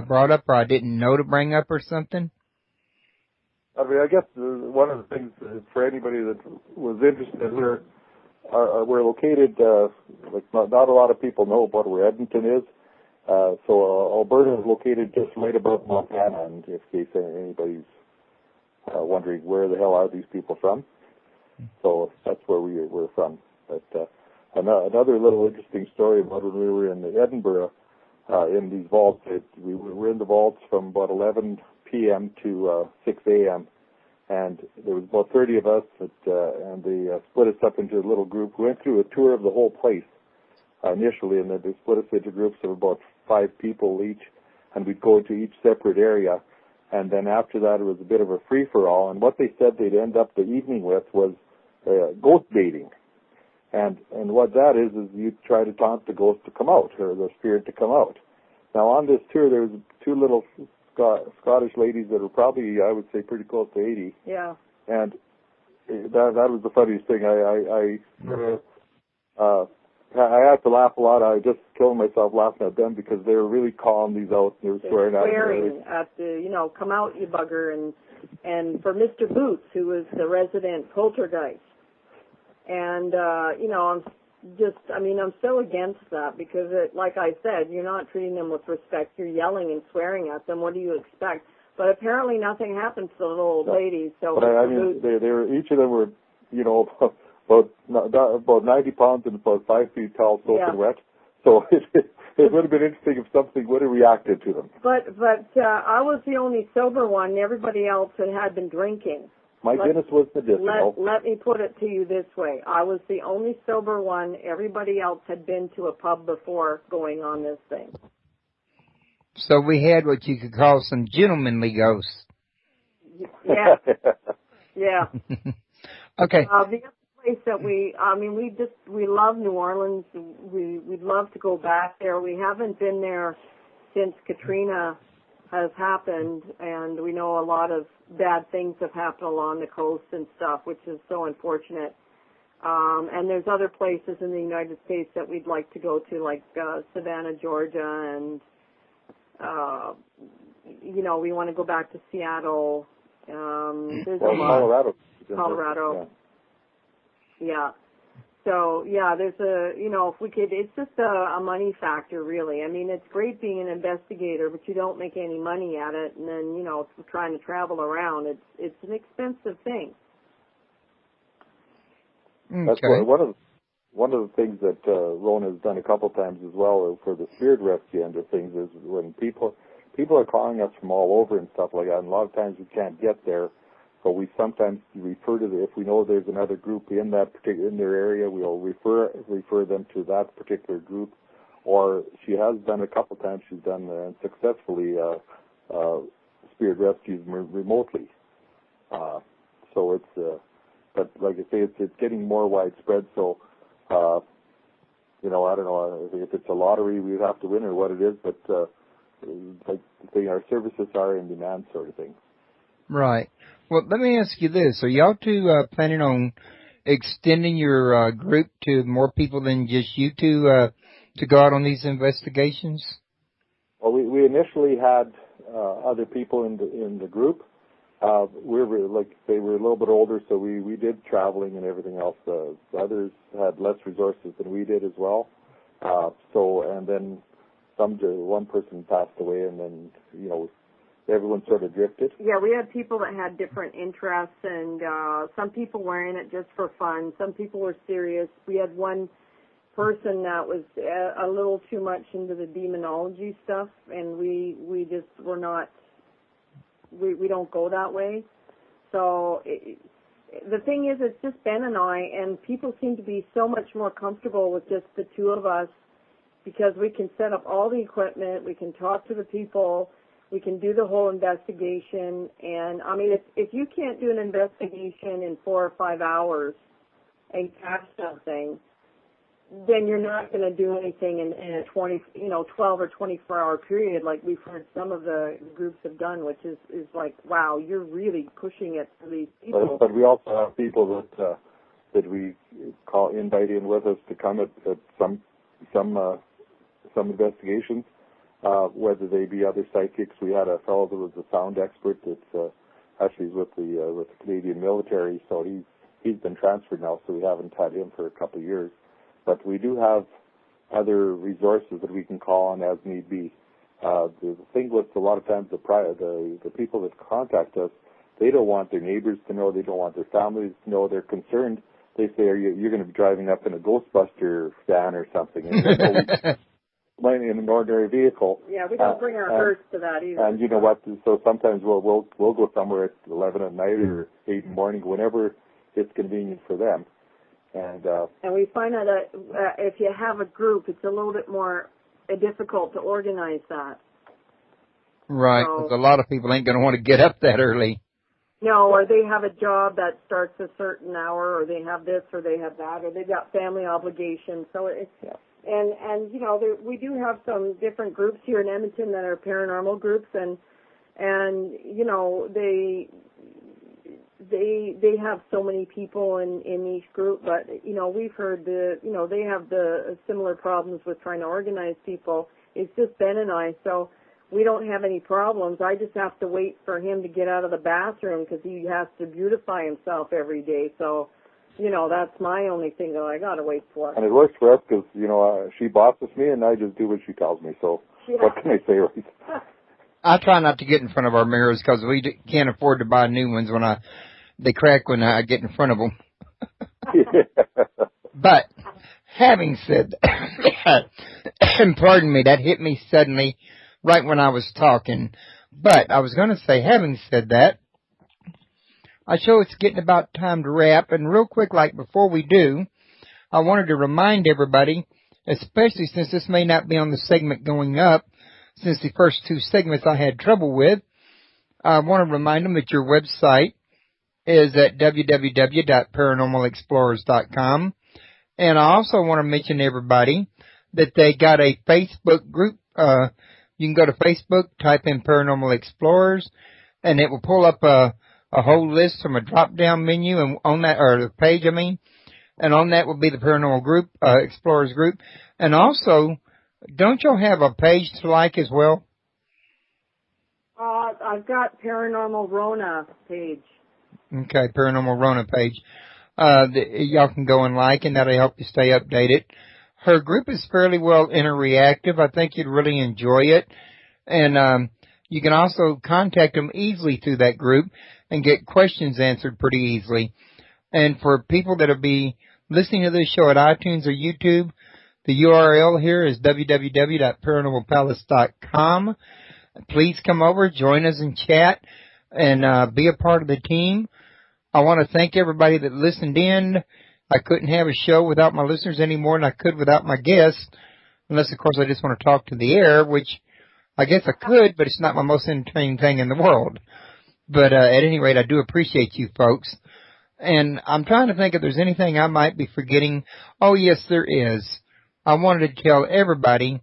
brought up or I didn't know to bring up or something? I mean, I guess one of the things for anybody that was interested, we're located, not a lot of people know about where Edmonton is. So Alberta is located just right above Montana, and in case anybody's wondering where the hell are these people from. So that's where we're from. But another little interesting story about when we were in Edinburgh in these vaults. We were in the vaults from about 11 p.m. to 6 a.m. And there was about 30 of us, and they split us up into a little group. We went through a tour of the whole place initially, and then they split us into groups of about 5 people each, and we'd go into each separate area. And then after that, it was a bit of a free-for-all. And what they said they'd end up the evening with was ghost baiting. And what that is you try to taunt the ghost to come out, or the spirit to come out. Now, on this tour, there was 2 little Scottish ladies that were probably, I would say, pretty close to 80. Yeah. And that was the funniest thing. I had to laugh a lot. I just killed myself laughing at them because they were really calling these out. They were swearing at the, come out, you bugger, and for Mr. Boots, who was the resident poltergeist. And, I'm so against that because, like I said, you're not treating them with respect. You're yelling and swearing at them. What do you expect? But apparently nothing happened to the little old ladies. So, they were, each of them were, about 90 pounds and about 5 feet tall, soaking wet. So it would have been interesting if something would have reacted to them. But I was the only sober one. Everybody else had been drinking. My Guinness was medicinal. Let me put it to you this way. I was the only sober one. Everybody else had been to a pub before going on this thing. So we had what you could call some gentlemanly ghosts. Yeah. Yeah. Okay. The other place that we love New Orleans. We'd love to go back there. We haven't been there since Katrina has happened, and we know a lot of bad things have happened along the coast and stuff, which is so unfortunate. And there's other places in the United States that we'd like to go to, like Savannah, Georgia, and we want to go back to Seattle. There's a lot. Colorado. Yeah. So, there's if we could, it's just a money factor, really. I mean, it's great being an investigator, but you don't make any money at it, and then, trying to travel around, it's an expensive thing. Okay. That's one of the things that Rona has done a couple times as well for the spirit rescue end of things is when people are calling us from all over and stuff like that, and a lot of times we can't get there. So we sometimes refer to if we know there's another group in their area, we'll refer them to that particular group. Or she has done a couple times. She's done successfully spirit rescues remotely. So it's But like I say, it's getting more widespread. So, you know, I don't know if it's a lottery we would have to win or what it is, but like say our services are in demand, sort of thing. Right. Well, let me ask you this: are y'all two planning on extending your group to more people than just you two to go out on these investigations? Well, we initially had other people in the group. We were like they were a little bit older, so we did traveling and everything else. The others had less resources than we did as well. And then one person passed away, and then you know everyone sort of drifted. Yeah, we had people that had different interests, and some people were in it just for fun. Some people were serious. We had one person that was a little too much into the demonology stuff, and we just were not. We don't go that way. So the thing is, it's just Ben and I, and people seem to be so much more comfortable with just the two of us because we can set up all the equipment, we can talk to the people, we can do the whole investigation. And I mean, if you can't do an investigation in 4 or 5 hours and catch something, then you're not going to do anything in a 12 or 24-hour period like we've heard some of the groups have done, which is like, wow, you're really pushing it for these people. But we also have people that we invite in with us to come at some investigations, whether they be other psychics. We had a fellow that was a sound expert that's actually with the Canadian military, so he's been transferred now, so we haven't had him for a couple of years. But we do have other resources that we can call on as need be. The thing with a lot of times the people that contact us, they don't want their neighbors to know, they don't want their families to know, they're concerned. They say, you're going to be driving up in a Ghostbuster van or something. And in an ordinary vehicle. Yeah, we don't bring our hearse to that either. And you know what? So sometimes we'll go somewhere at 11 at night or 8 in the morning, whenever it's convenient for them. And we find out that if you have a group, it's a little bit more difficult to organize that. Right, because a lot of people ain't going to want to get up that early. No, or they have a job that starts a certain hour, or they have this, or they have that, or they've got family obligations. So it's and you know we do have some different groups here in Edmonton that are paranormal groups, and you know they have so many people in each group, but you know we've heard they have the similar problems with trying to organize people. It's just Ben and I, so we don't have any problems. I just have to wait for him to get out of the bathroom because he has to beautify himself every day. So, you know, that's my only thing that I got to wait for. And it works for us because, you know, she bosses me and I just do what she tells me. So what can I say, right? I try not to get in front of our mirrors because we can't afford to buy new ones when they crack when I get in front of them. But having said that, and pardon me, that hit me suddenly right when I was talking. But I was going to say, having said that, I show it's getting about time to wrap. And real quick, like before we do, I wanted to remind everybody, especially since this may not be on the segment going up, since the first two segments I had trouble with, I want to remind them that your website is at www.paranormalexplorers.com. And I also want to mention to everybody that they got a Facebook group. You can go to Facebook, type in Paranormal Explorers, and it will pull up a whole list from a drop-down menu, and on that, or the page, I mean, and on that will be the Paranormal group, Explorers group. And also, don't y'all have a page to like as well? I've got Paranormal Rona page. Okay, Paranormal Rona page. Y'all can go and like, and that'll help you stay updated. Her group is fairly well interactive. I think you'd really enjoy it. And you can also contact them easily through that group and get questions answered pretty easily. And for people that will be listening to this show at iTunes or YouTube, the URL here is www.paranormalpalace.com. Please come over, join us and chat, and be a part of the team. I want to thank everybody that listened in. I couldn't have a show without my listeners any more than I could without my guests, unless, of course, I just want to talk to the air, which I guess I could, but it's not my most entertaining thing in the world. But at any rate, I do appreciate you folks. And I'm trying to think if there's anything I might be forgetting. Oh, yes, there is. I wanted to tell everybody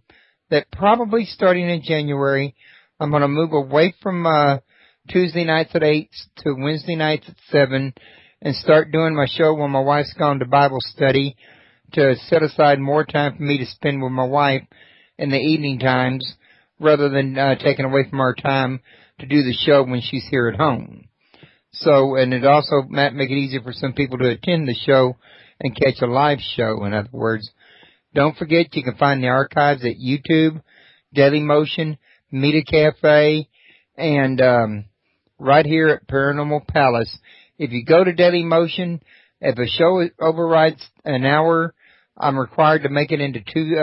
that probably starting in January, I'm going to move away from Tuesday nights at 8 to Wednesday nights at 7 and start doing my show when my wife's gone to Bible study to set aside more time for me to spend with my wife in the evening times rather than taking away from our time to do the show when she's here at home. So, and it also might make it easier for some people to attend the show and catch a live show, in other words. Don't forget, you can find the archives at YouTube, Dailymotion, Media Cafe, and right here at Paranormal Palace. If you go to Dailymotion, if a show overrides an hour, I'm required to make it into two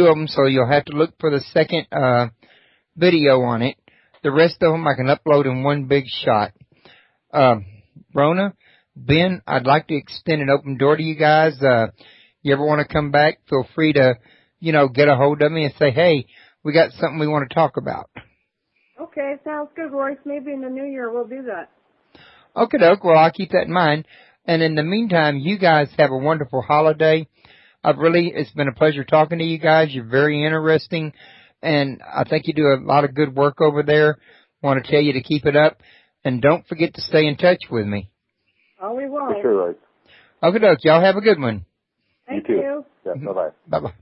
of them, so you'll have to look for the second video on it. The rest of them I can upload in one big shot. Rona, Ben, I'd like to extend an open door to you guys. You ever want to come back, feel free to, get a hold of me and say, hey, we got something we want to talk about. Okay, sounds good, Royce. Maybe in the new year we'll do that. Okay, doke. Well, I'll keep that in mind. And in the meantime, you guys have a wonderful holiday. It's been a pleasure talking to you guys. You're very interesting. And I think you do a lot of good work over there. Want to tell you to keep it up. And don't forget to stay in touch with me. Oh, we will. For sure, right. Okay, doke. Y'all have a good one. Thank You too. you. Yeah, bye-bye. Bye-bye.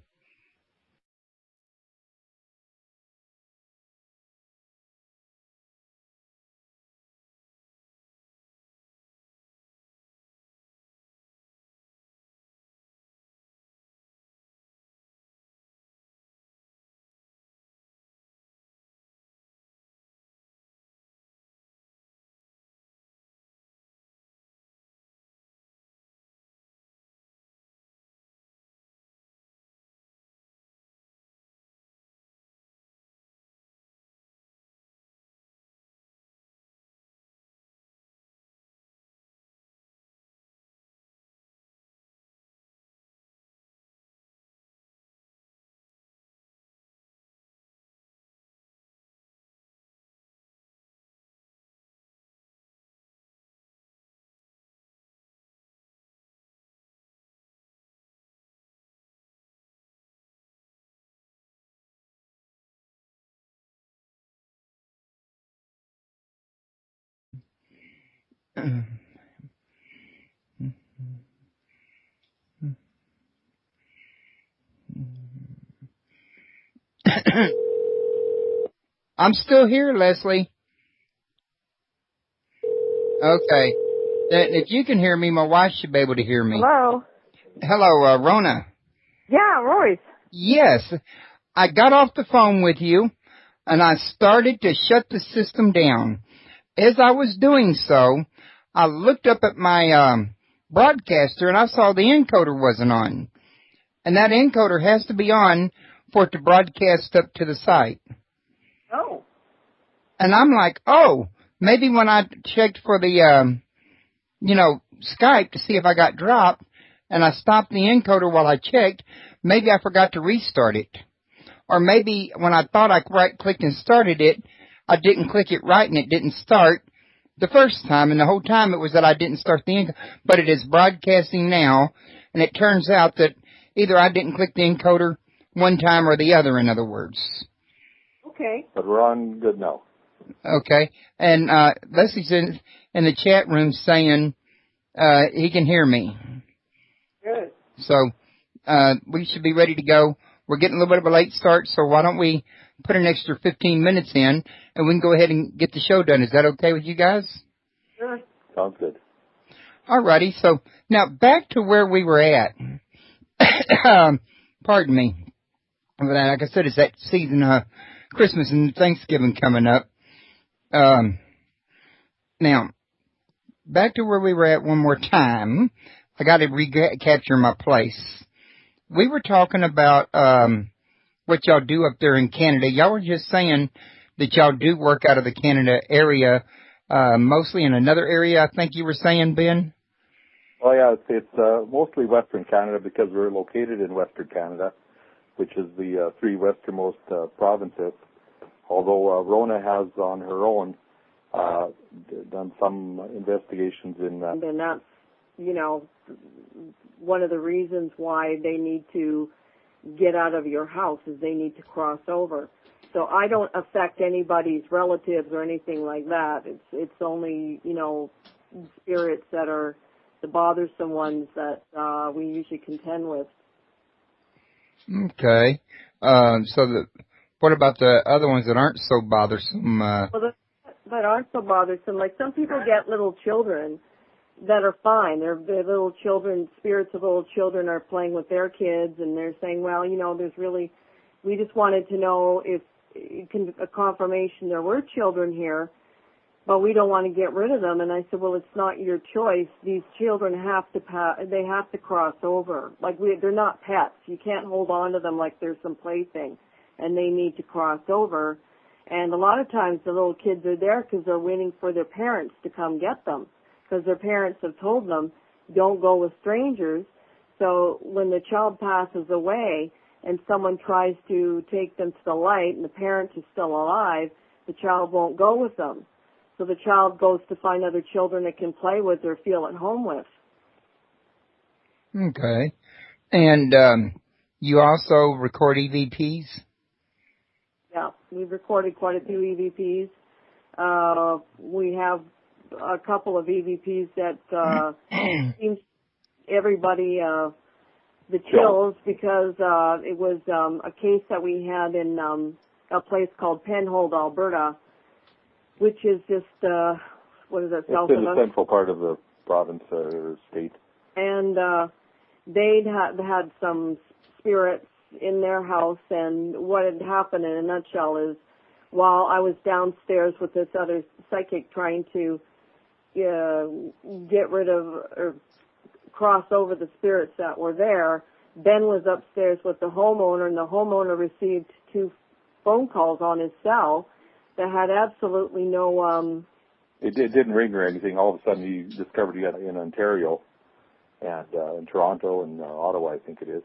I'm still here, Leslie. Okay. Then if you can hear me, my wife should be able to hear me. Hello? Hello, Rona. Yeah, Royce. Yes. I got off the phone with you, and I started to shut the system down. As I was doing so, I looked up at my broadcaster, and I saw the encoder wasn't on. And that encoder has to be on for it to broadcast up to the site. Oh. And I'm like, oh, maybe when I checked for the, Skype to see if I got dropped, and I stopped the encoder while I checked, maybe I forgot to restart it. Or maybe when I thought I right-clicked and started it, I didn't click it right and it didn't start the first time, and the whole time it was that I didn't start the encoder. But it is broadcasting now, and it turns out that either I didn't click the encoder one time or the other, in other words. Okay. But we're on good now. Okay. And Leslie's in the chat room saying he can hear me. Good. So we should be ready to go. We're getting a little bit of a late start, so why don't we put an extra 15 minutes in, and we can go ahead and get the show done. Is that okay with you guys? Sure. Sounds good. All righty. So now back to where we were at. Pardon me. Like I said, it's that season, Christmas and Thanksgiving coming up. Now, back to where we were at one more time. I got to recapture my place. We were talking about what y'all do up there in Canada. Y'all were just saying that y'all do work out of the Canada area, mostly in another area, I think you were saying, Ben? Oh, yeah, it's mostly Western Canada because we're located in Western Canada, which is the three westernmost provinces. Although Rona has on her own done some investigations in. And that's, you know, one of the reasons why they need to get out of your house is they need to cross over. So I don't affect anybody's relatives or anything like that. It's only, you know, spirits that are the bothersome ones that we usually contend with. Okay. What about the other ones that aren't so bothersome? Well, that aren't so bothersome. Like some people get little children that are fine. They're little children, spirits of little children are playing with their kids, and they're saying, well, you know, we just wanted to know if a confirmation there were children here, but we don't want to get rid of them. And I said, well, it's not your choice. These children have to cross over. Like they're not pets. You can't hold on to them like they're some plaything, and they need to cross over. And a lot of times the little kids are there because they're waiting for their parents to come get them, because their parents have told them, don't go with strangers. So when the child passes away and someone tries to take them to the light and the parent is still alive, the child won't go with them. So the child goes to find other children it can play with or feel at home with. Okay. And you also record EVPs? Yeah, we've recorded quite a few EVPs. We have a couple of EVPs that seems everybody the chills, because it was a case that we had in a place called Penhold, Alberta, which is just, what is it, south it's in of the central part of the province or state. And they'd had some spirits in their house, and what had happened in a nutshell is, while I was downstairs with this other psychic trying to get rid of or cross over the spirits that were there, Ben was upstairs with the homeowner, and the homeowner received 2 phone calls on his cell that had absolutely no... It didn't ring or anything. All of a sudden he discovered he had in Ontario and in Toronto and Ottawa, I think it is.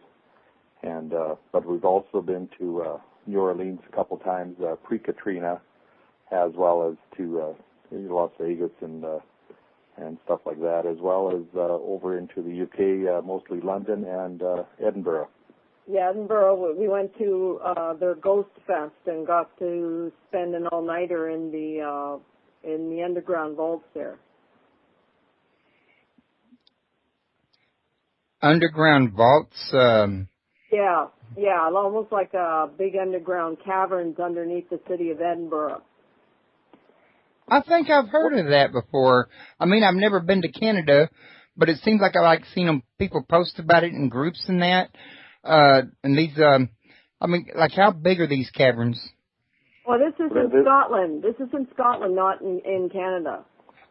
And but we've also been to New Orleans a couple times, pre-Katrina, as well as to Las Vegas and stuff like that, as well as over into the UK, mostly London and Edinburgh. Yeah, Edinburgh, we went to their Ghost Fest and got to spend an all-nighter in the underground vaults there. Underground vaults? Yeah, almost like big underground caverns underneath the city of Edinburgh. I think I've heard of that before. I mean, I've never been to Canada, but it seems like I've seen people post about it in groups and that. And these, I mean, like how big are these caverns? Well, this is in Scotland. This is in Scotland, not in Canada.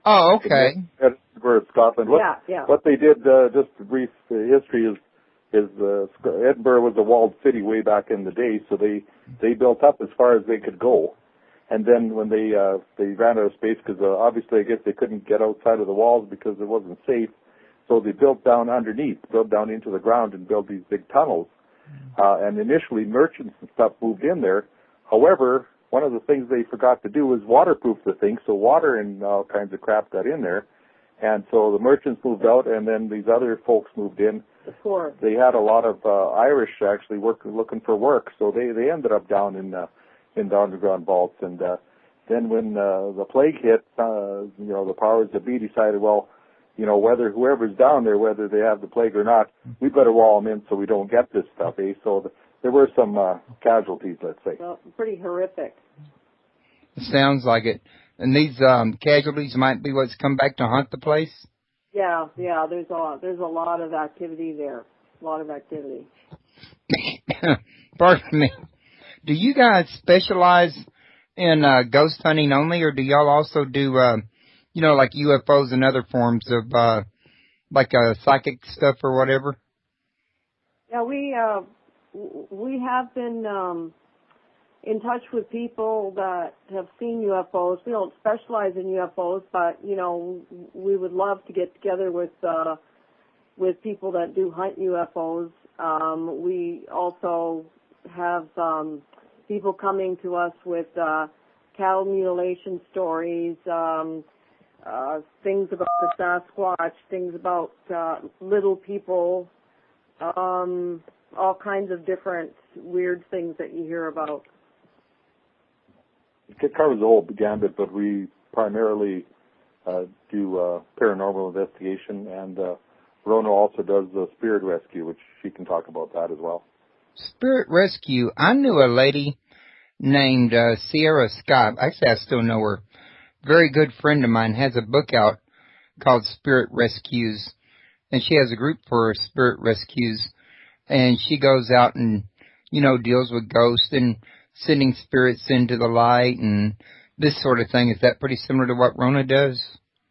Oh, okay. Edinburgh, Scotland. Yeah. What they did, just a brief history, is Edinburgh was a walled city way back in the day, so they built up as far as they could go. And then when they ran out of space, because obviously I guess they couldn't get outside of the walls because it wasn't safe, so they built down underneath, built down into the ground and built these big tunnels. And initially merchants and stuff moved in there. However, one of the things they forgot to do was waterproof the thing, so water and all kinds of crap got in there. And so the merchants moved out, and then these other folks moved in. Sure. They had a lot of Irish actually looking for work, so they ended up down in the underground vaults. And then when the plague hit, the powers that be decided, well, whether whoever's down there, whether they have the plague or not, we better wall them in so we don't get this stuff, eh? So there were some casualties, let's say. Well, pretty horrific. It sounds like it. And these casualties might be what's come back to haunt the place? Yeah, there's a lot of activity there. A lot of activity. Pardon me. Do you guys specialize in ghost hunting only, or do y'all also do, like UFOs and other forms of, psychic stuff or whatever? Yeah, we have been in touch with people that have seen UFOs. We don't specialize in UFOs, but we would love to get together with people that do hunt UFOs. We also have people coming to us with cattle mutilation stories, things about the Sasquatch, things about little people, all kinds of different weird things that you hear about. It covers the whole gambit, but we primarily do paranormal investigation, and Rona also does the spirit rescue, which she can talk about that as well. Spirit rescue. I knew a lady named Sierra Scott. Actually, I still know her. Very good friend of mine has a book out called Spirit Rescues, and she has a group for Spirit Rescues, and she goes out and, deals with ghosts and sending spirits into the light and this sort of thing. Is that pretty similar to what Rona does?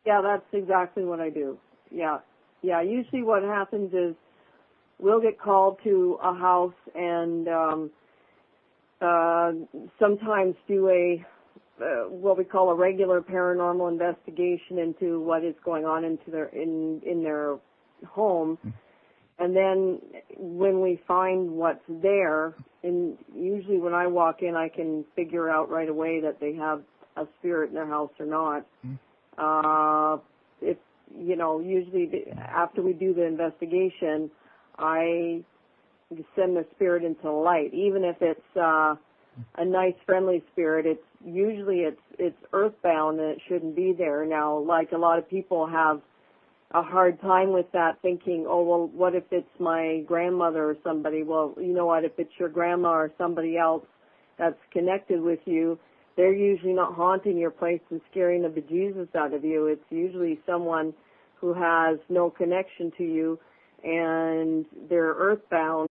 Yeah, that's exactly what I do. Yeah. Usually what happens is we'll get called to a house and sometimes do what we call a regular paranormal investigation into what is going on in their home. And then when we find what's there, and usually when I walk in, I can figure out right away that they have a spirit in their house or not. Usually after we do the investigation, I send the spirit into the light. Even if it's a nice, friendly spirit, it's earthbound and it shouldn't be there. Now, like a lot of people have a hard time with that, thinking, oh, well, what if it's my grandmother or somebody? Well, you know what, if it's your grandma or somebody else that's connected with you, they're usually not haunting your place and scaring the bejesus out of you. It's usually someone who has no connection to you and they're earthbound.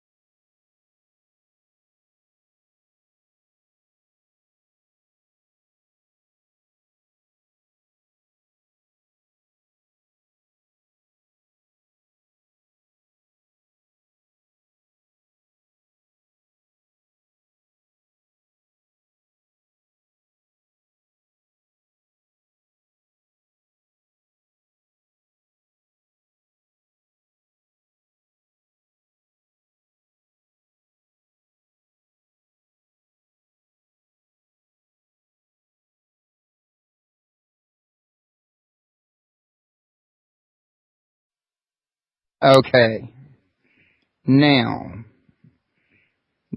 Okay. Now,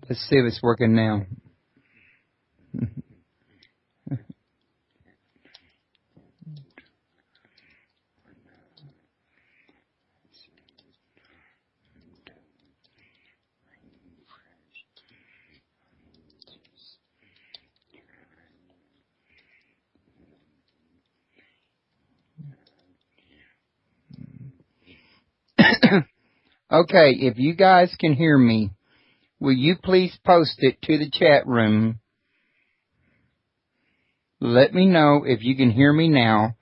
let's see if it's working now. Okay, if you guys can hear me, will you please post it to the chat room? Let me know if you can hear me now,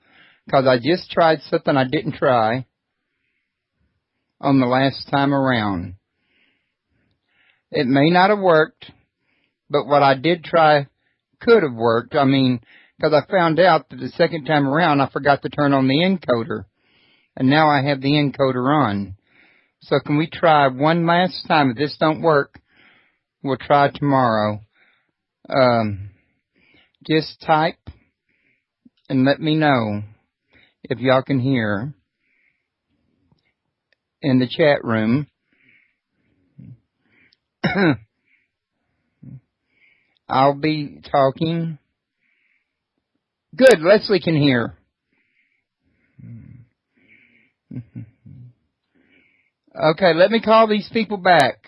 because I just tried something I didn't try on the last time around. It may not have worked, but what I did try could have worked. Because I found out that the second time around I forgot to turn on the encoder, and now I have the encoder on. So can we try one last time? If this don't work, we'll try tomorrow. Just type and let me know if y'all can hear in the chat room. I'll be talking. Good, Leslie can hear. Okay, let me call these people back.